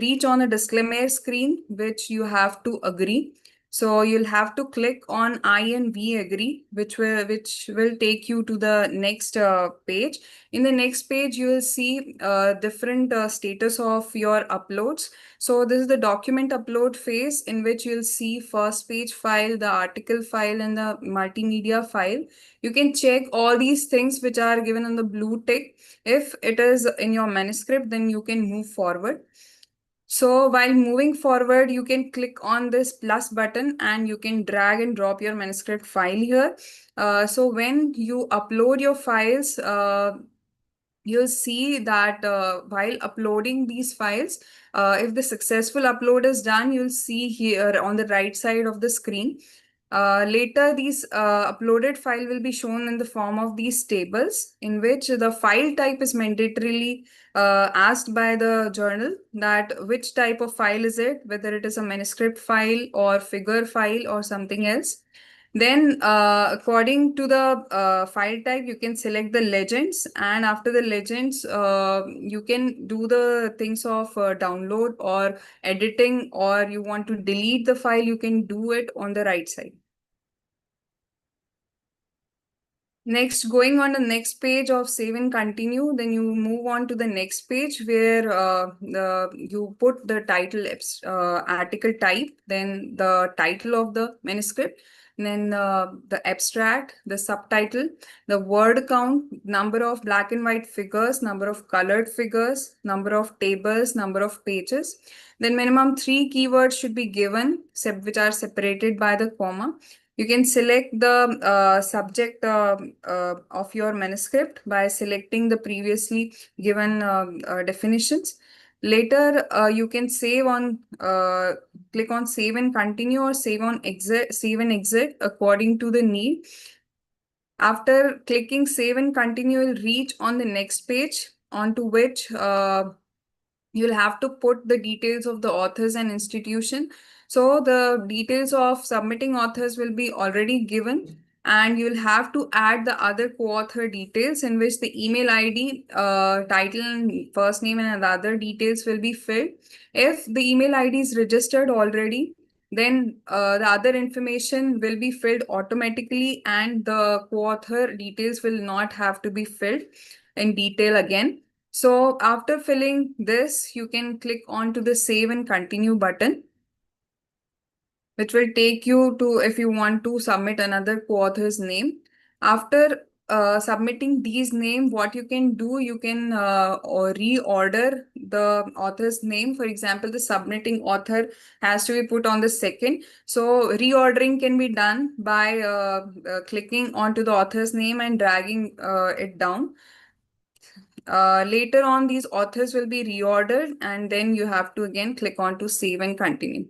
reach on a disclaimer screen, which you have to agree. So you'll have to click on I and we agree, which will take you to the next page. In the next page, you will see different status of your uploads. So this is the document upload phase, in which you'll see first page file, the article file, and the multimedia file. You can check all these things which are given on the blue tick. If it is in your manuscript, then you can move forward. So while moving forward, you can click on this plus button and you can drag and drop your manuscript file here. So when you upload your files, you'll see that while uploading these files, if the successful upload is done, you'll see here on the right side of the screen. Later, these uploaded file will be shown in the form of these tables, in which the file type is mandatorily asked by the journal, that which type of file is it, whether it is a manuscript file or figure file or something else. Then, according to the file type, you can select the legends, and after the legends, you can do the things of download or editing, or you want to delete the file, you can do it on the right side. Next, going on the next page of save and continue, then you move on to the next page where you put the title, article type, then the title of the manuscript, then the abstract, the subtitle, the word count, number of black and white figures, number of colored figures, number of tables, number of pages. Then minimum 3 keywords should be given, which are separated by the comma. You can select the subject of your manuscript by selecting the previously given definitions. Later, you can save on, click on save and continue, or save and exit according to the need. After clicking save and continue, you'll reach on the next page, onto which you'll have to put the details of the authors and institution. So the details of submitting authors will be already given, and you'll have to add the other co-author details, in which the email ID, title, and first name, and other details will be filled. If the email ID is registered already, then the other information will be filled automatically, and the co-author details will not have to be filled in detail again. So after filling this, you can click on to the save and continue button, which will take you to, if you want to submit another co-author's name. After submitting these name, what you can do, you can or reorder the author's name. For example, the submitting author has to be put on the second. So reordering can be done by clicking onto the author's name and dragging it down. Later on, these authors will be reordered, and then you have to again click on to save and continue.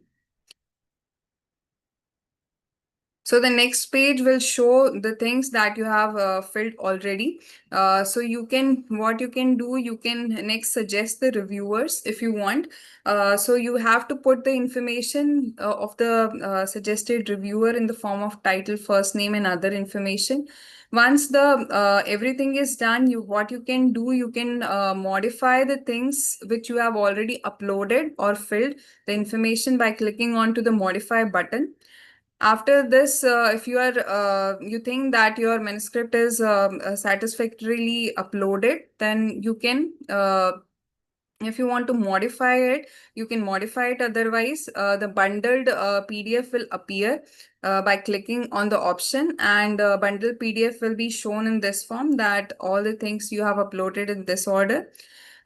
So the next page will show the things that you have filled already. So what you can do, you can next suggest the reviewers if you want. So you have to put the information of the suggested reviewer in the form of title, first name, and other information. Once the everything is done, what you can do, you can modify the things which you have already uploaded or filled the information by clicking on to the modify button. After this, if you think that your manuscript is satisfactorily uploaded, then you can, if you want to modify it, you can modify it. Otherwise, the bundled PDF will appear by clicking on the option, and bundled PDF will be shown in this form, that all the things you have uploaded in this order.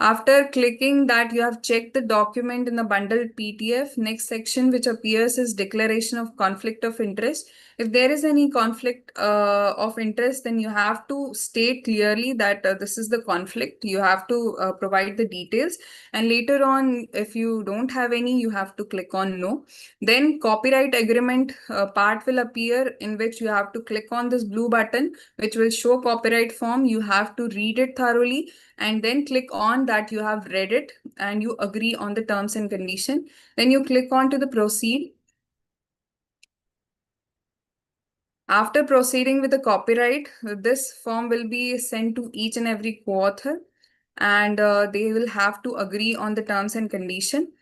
After clicking that, you have checked the document in the bundled PDF. Next section which appears is declaration of conflict of interest. If there is any conflict of interest, then you have to state clearly that this is the conflict. You have to provide the details. And later on, if you don't have any, you have to click on no. Then copyright agreement part will appear, in which you have to click on this blue button, which will show copyright form. You have to read it thoroughly and then click on that you have read it and you agree on the terms and condition. Then you click on to the proceed. After proceeding with the copyright, this form will be sent to each and every co-author, and they will have to agree on the terms and condition.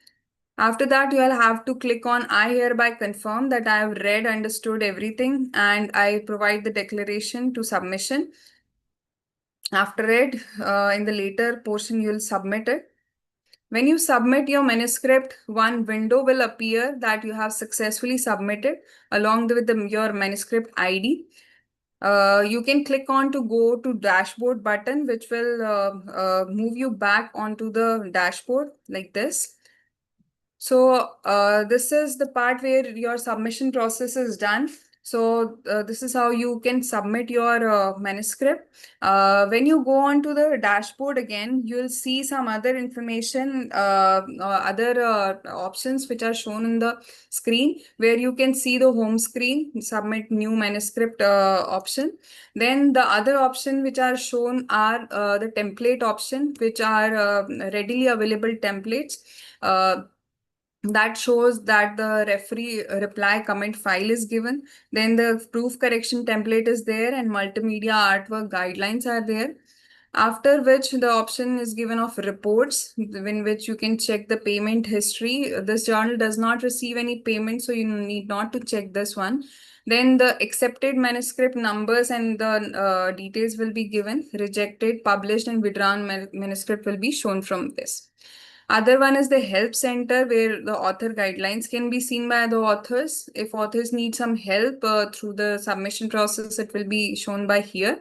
After that, you will have to click on I hereby confirm that I have read, understood everything, and I provide the declaration to submission. After it, in the later portion, you will submit it. When you submit your manuscript, one window will appear that you have successfully submitted along with your manuscript ID. You can click on to go to dashboard button, which will move you back onto the dashboard like this. So this is the part where your submission process is done. So this is how you can submit your manuscript. When you go on to the dashboard again, you'll see some other information, other options which are shown in the screen, where you can see the home screen, submit new manuscript option. Then the other option which are shown are the template option, which are readily available templates. That shows that the referee reply comment file is given. Then the proof correction template is there and multimedia artwork guidelines are there. After which the option is given of reports, in which you can check the payment history. This journal does not receive any payment, so you need not to check this one. Then the accepted manuscript numbers and the details will be given. Rejected, published, and withdrawn manuscript will be shown from this. Other one is the help center, where the author guidelines can be seen by the authors. If authors need some help through the submission process, it will be shown by here.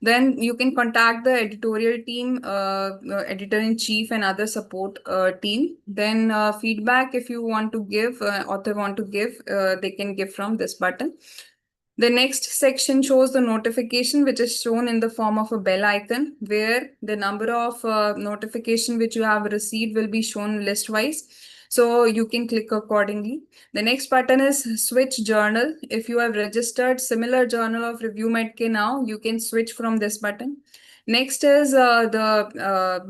Then you can contact the editorial team, editor-in-chief and other support team. Then feedback, if you want to give, author want to give, they can give from this button. The next section shows the notification, which is shown in the form of a bell icon, where the number of notification which you have received will be shown list-wise. So you can click accordingly. The next button is switch journal. If you have registered similar journal of Review Medk now, you can switch from this button. Next is the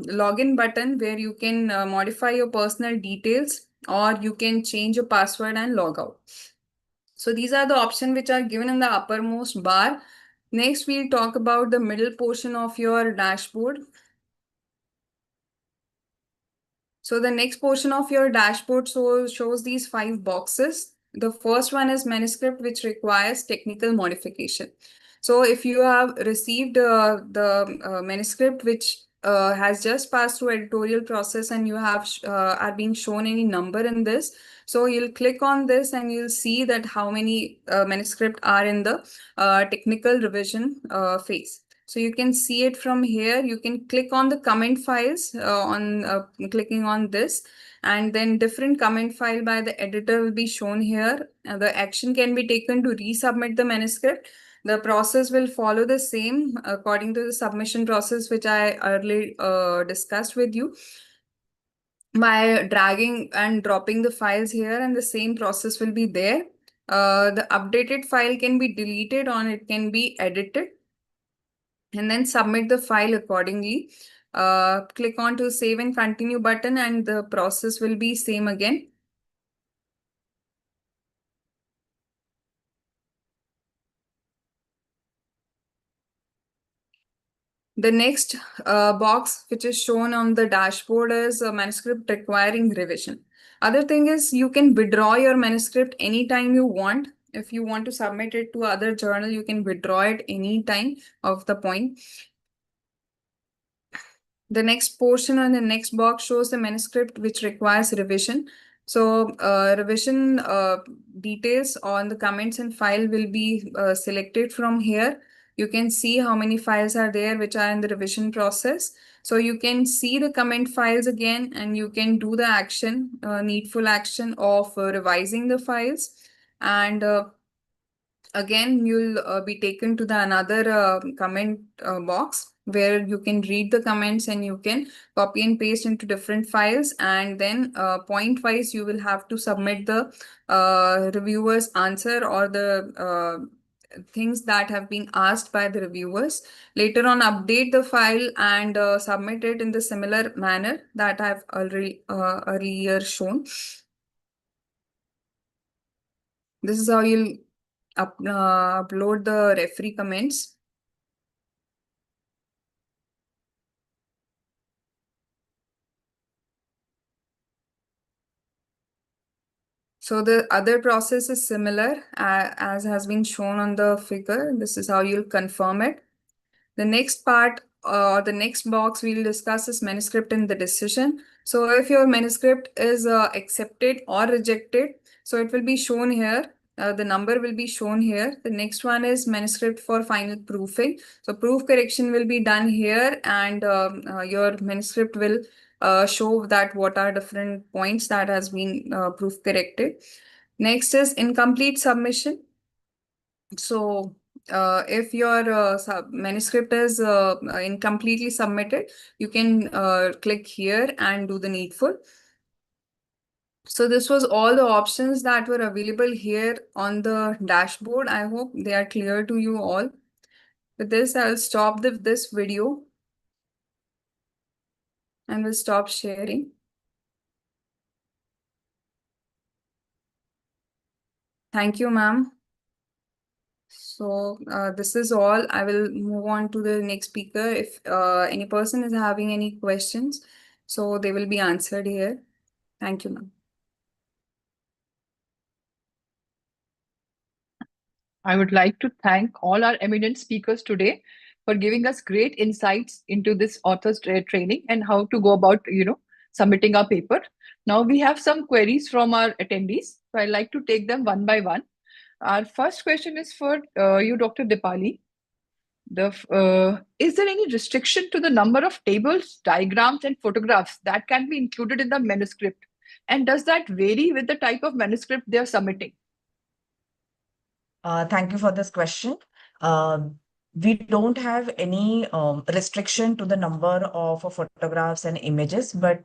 login button, where you can modify your personal details, or you can change your password and log out. So these are the options which are given in the uppermost bar. Next, we'll talk about the middle portion of your dashboard. So the next portion of your dashboard shows these 5 boxes. The first one is manuscript, which requires technical modification. So if you have received the manuscript which has just passed through editorial process, and you have are being shown any number in this, so you'll click on this and you'll see that how many manuscript are in the technical revision phase. So you can see it from here. You can click on the comment files on clicking on this, and then different comment file by the editor will be shown here. The action can be taken to resubmit the manuscript. The process will follow the same according to the submission process, which I earlier discussed with you, by dragging and dropping the files here, and the same process will be there. The updated file can be deleted or it can be edited, and then submit the file accordingly. Click on to save and continue button, and the process will be same again. The next box which is shown on the dashboard is a manuscript requiring revision. Other thing is, you can withdraw your manuscript anytime you want. If you want to submit it to other journal, you can withdraw it anytime of the point. The next portion on the next box shows the manuscript which requires revision. So revision details on the comments and file will be selected from here. You can see how many files are there which are in the revision process. So you can see the comment files again, and you can do the action, needful action of revising the files. And again, you'll be taken to the another comment box where you can read the comments and you can copy and paste into different files. And then point wise, you will have to submit the reviewer's answer or the things that have been asked by the reviewers. Later on, update the file and submit it in the similar manner that I've already earlier shown. This is how you'll upload the referee comments. So the other process is similar as has been shown on the figure. This is how you'll confirm it. The next part or the next box we'll discuss is manuscript and the decision. So if your manuscript is accepted or rejected, so it will be shown here. The number will be shown here. The next one is manuscript for final proofing. So proof correction will be done here, and your manuscript will show that what are different points that has been proof corrected. Next is incomplete submission. So if your manuscript is incompletely submitted, you can click here and do the needful. So this was all the options that were available here on the dashboard. I hope they are clear to you all. With this, I'll stop this video and will stop sharing. Thank you, ma'am. So this is all. I will move on to the next speaker. If any person is having any questions, so they will be answered here. Thank you, ma'am. I would like to thank all our eminent speakers today for giving us great insights into this author's training and how to go about, submitting our paper. Now we have some queries from our attendees. So I'd like to take them one by one. Our first question is for you, Dr. Dipali. Is there any restriction to the number of tables, diagrams, and photographs that can be included in the manuscript? And does that vary with the type of manuscript they are submitting? Thank you for this question. We don't have any restriction to the number of photographs and images, but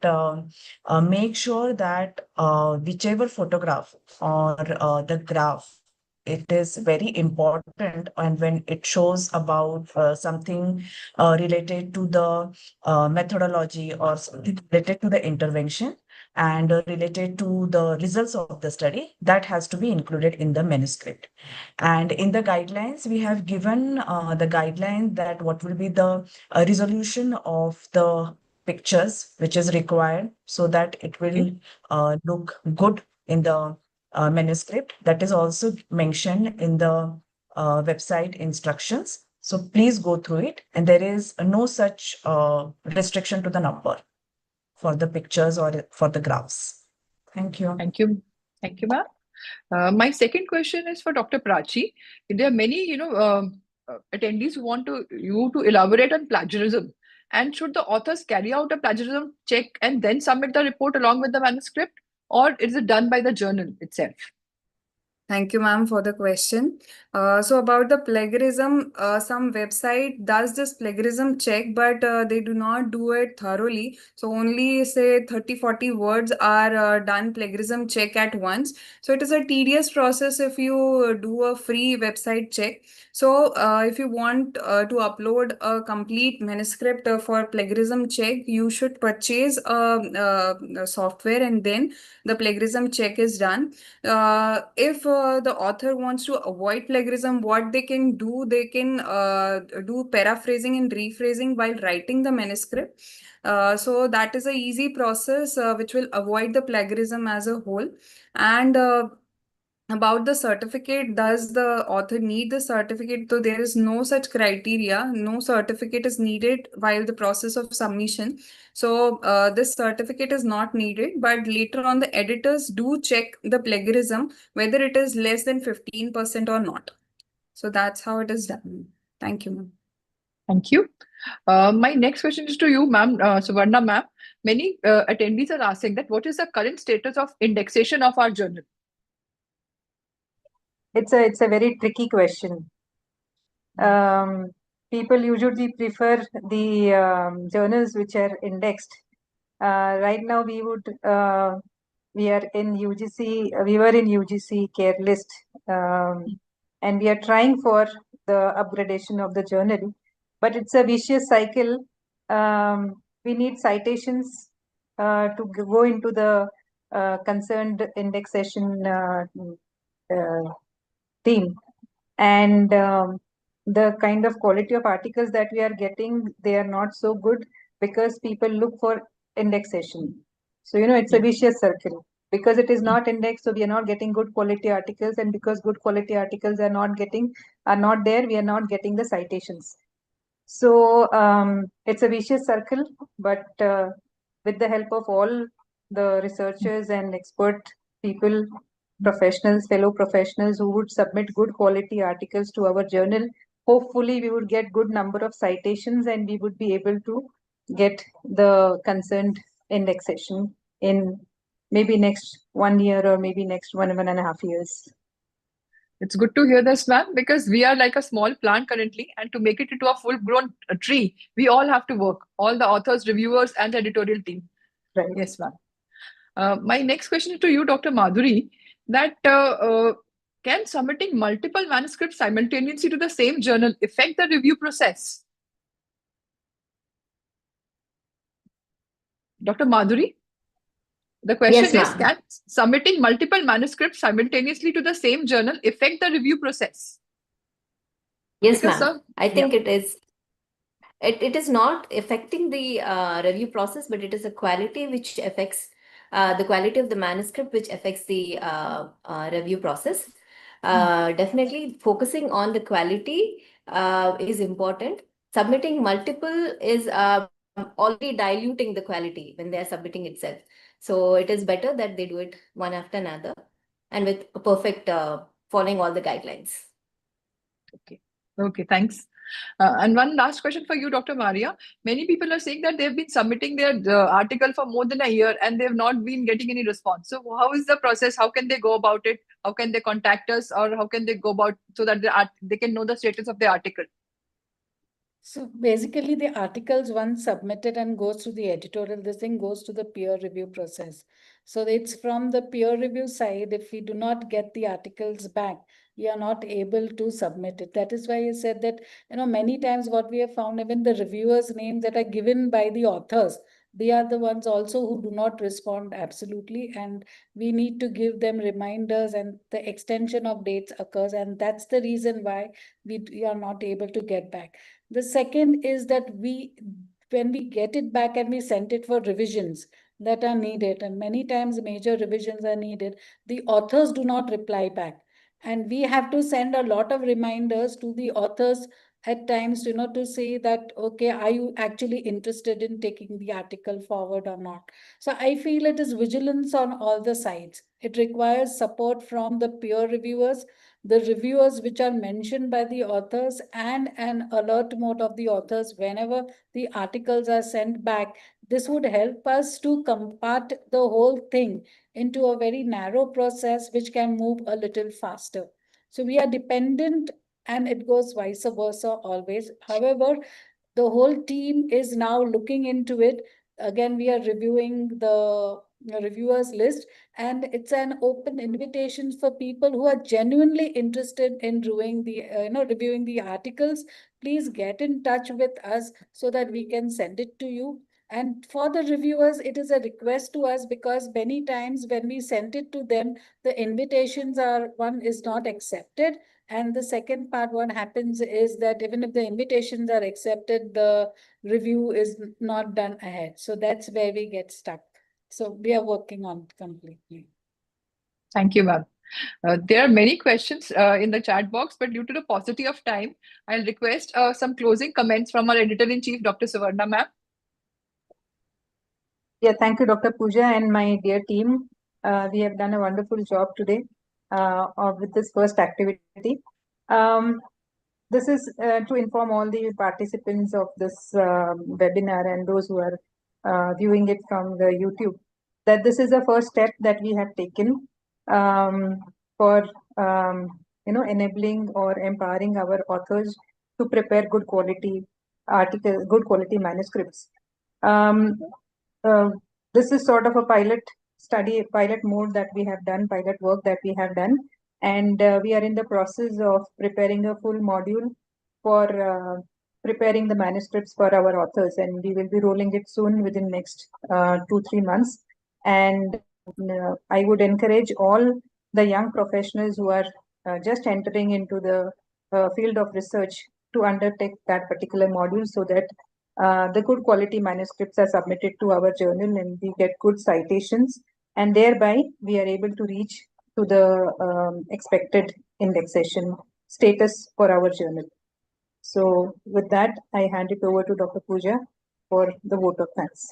make sure that whichever photograph or the graph, it is very important, and when it shows about something related to the methodology or something related to the intervention and related to the results of the study, that has to be included in the manuscript. And in the guidelines, we have given the guideline that what will be the resolution of the pictures which is required so that it will look good in the manuscript. That is also mentioned in the website instructions. So please go through it. And there is no such restriction to the number for the pictures or for the graphs. Thank you. Thank you. Thank you, ma'am. My second question is for Dr. Prachi. There are many, attendees who want you to elaborate on plagiarism. And should the authors carry out a plagiarism check and then submit the report along with the manuscript, or is it done by the journal itself? Thank you, ma'am, for the question. So about the plagiarism, some website does this plagiarism check, but they do not do it thoroughly. So only say 30-40 words are done plagiarism check at once. So it is a tedious process if you do a free website check. So if you want to upload a complete manuscript for plagiarism check, you should purchase a software, and then the plagiarism check is done. If the author wants to avoid plagiarism, what they can do, they can do paraphrasing and rephrasing while writing the manuscript. So that is a easy process which will avoid the plagiarism as a whole. And about the certificate, does the author need the certificate? So there is no such criteria. No certificate is needed while the process of submission. So this certificate is not needed, but later on the editors do check the plagiarism, whether it is less than 15% or not. So that's how it is done. Thank you, ma'am. Thank you. My next question is to you, ma'am, Suvarna ma'am. Many attendees are asking that what is the current status of indexation of our journal? It's a very tricky question. People usually prefer the journals which are indexed. Right now, we are in UGC. We were in UGC care list, and we are trying for the upgradation of the journal. But it's a vicious cycle. We need citations to go into the concerned indexation team, and the kind of quality of articles that we are getting, they are not so good because people look for indexation. So it's a vicious circle. Because it is not indexed, so we are not getting good quality articles, and because good quality articles are not there, we are not getting the citations. So it's a vicious circle, but with the help of all the researchers and expert people, professionals, fellow professionals who would submit good quality articles to our journal, hopefully we would get good number of citations and we would be able to get the concerned indexation in maybe next 1 year or maybe next 1.5 years. It's good to hear this, ma'am, because we are like a small plant currently, and to make it into a full-grown tree, we all have to work, all the authors, reviewers, and the editorial team. Right. Yes, ma'am. My next question is to you, Dr. Madhuri, that can submitting multiple manuscripts simultaneously to the same journal affect the review process? Dr. Madhuri? The question Yes, is, ma'am. can submitting multiple manuscripts simultaneously to the same journal affect the review process? Yes, Because, ma'am. I think yeah. it is. It is not affecting the review process, but it is a quality which affects the quality of the manuscript, which affects the review process. Definitely focusing on the quality is important. Submitting multiple is already diluting the quality when they are submitting itself. So it is better that they do it one after another and with a perfect following all the guidelines. Okay, thanks. And one last question for you, Dr. Maria. Many people are saying that they've been submitting their article for more than a year and they've not been getting any response. So how is the process? How can they go about it? How can they contact us, or how can they go about so that they can know the status of the article? So basically, the articles once submitted and goes to the editorial, this thing goes to the peer review process. So it's from the peer review side. If we do not get the articles back, we are not able to submit it. That is why I said that, many times what we have found, even the reviewers' names that are given by the authors, they are the ones also who do not respond absolutely. And we need to give them reminders, and the extension of dates occurs. And that's the reason why we are not able to get back. The second is that when we get it back and we send it for revisions that are needed, and many times major revisions are needed, the authors do not reply back. And we have to send a lot of reminders to the authors at times, to say that, okay, are you actually interested in taking the article forward or not? So I feel it is vigilance on all the sides. It requires support from the peer reviewers, the reviewers which are mentioned by the authors, and an alert mode of the authors whenever the articles are sent back. This would help us to compart the whole thing into a very narrow process which can move a little faster. So we are dependent, and it goes vice versa always. However, the whole team is now looking into it. Again, we are reviewing the reviewers list, and it's an open invitation for people who are genuinely interested in reviewing the articles. Please get in touch with us so that we can send it to you. And for the reviewers, it is a request to us, because many times when we send it to them, the invitations are, one is not accepted, and the second part, what happens is that even if the invitations are accepted, the review is not done ahead. So that's where we get stuck. So we are working on it completely. Thank you, ma'am. There are many questions in the chat box, but due to the paucity of time, I'll request some closing comments from our editor-in-chief, Dr. Suvarna, ma'am. Yeah, thank you, Dr. Pooja and my dear team. We have done a wonderful job today with this first activity. this is to inform all the participants of this webinar and those who are viewing it from the YouTube, that this is the first step that we have taken for enabling or empowering our authors to prepare good quality articles, good quality manuscripts. This is sort of a pilot study, pilot mode that we have done, pilot work that we have done, and we are in the process of preparing a full module for preparing the manuscripts for our authors, and we will be rolling it soon within next 2-3 months. And I would encourage all the young professionals who are just entering into the field of research to undertake that particular module, so that the good quality manuscripts are submitted to our journal and we get good citations, and thereby we are able to reach to the expected indexation status for our journal. So with that, I hand it over to Dr. Pooja for the vote of thanks.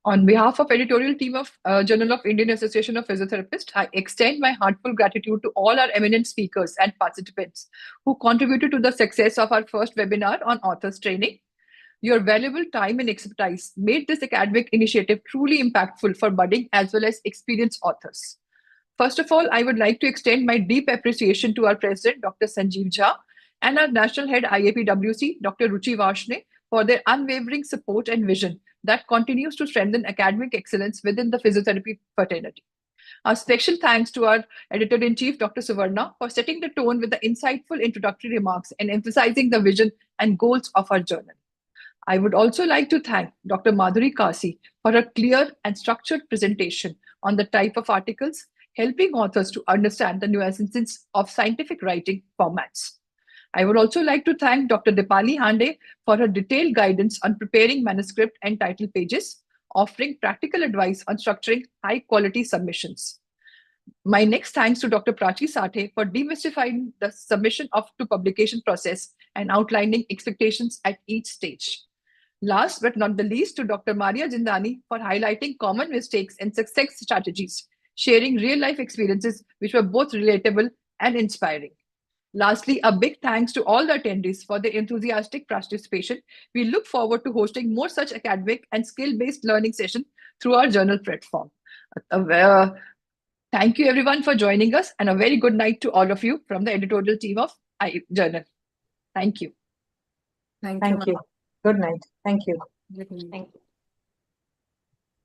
On behalf of editorial team of Journal of Indian Association of Physiotherapists, I extend my heartfelt gratitude to all our eminent speakers and participants who contributed to the success of our first webinar on authors training. Your valuable time and expertise made this academic initiative truly impactful for budding as well as experienced authors. First of all, I would like to extend my deep appreciation to our President, Dr. Sanjeev Jha, and our National Head IAPWC, Dr. Ruchi Vashne, for their unwavering support and vision that continues to strengthen academic excellence within the physiotherapy fraternity. A special thanks to our Editor-in-Chief, Dr. Suvarna, for setting the tone with the insightful introductory remarks and emphasizing the vision and goals of our journal. I would also like to thank Dr. Madhuri Kasi for her clear and structured presentation on the type of articles, helping authors to understand the nuances of scientific writing formats. I would also like to thank Dr. Dipali Hande for her detailed guidance on preparing manuscript and title pages, offering practical advice on structuring high-quality submissions. My next thanks to Dr. Prachi Sathe for demystifying the submission to publication process and outlining expectations at each stage. Last but not the least, to Dr. Maria Jindani for highlighting common mistakes and success strategies, sharing real-life experiences which were both relatable and inspiring. Lastly, a big thanks to all the attendees for their enthusiastic participation. We look forward to hosting more such academic and skill-based learning sessions through our journal platform. Thank you everyone for joining us, and a very good night to all of you from the editorial team of Journal. Thank you. Thank you. Good night. Thank you. Good night. Thank you.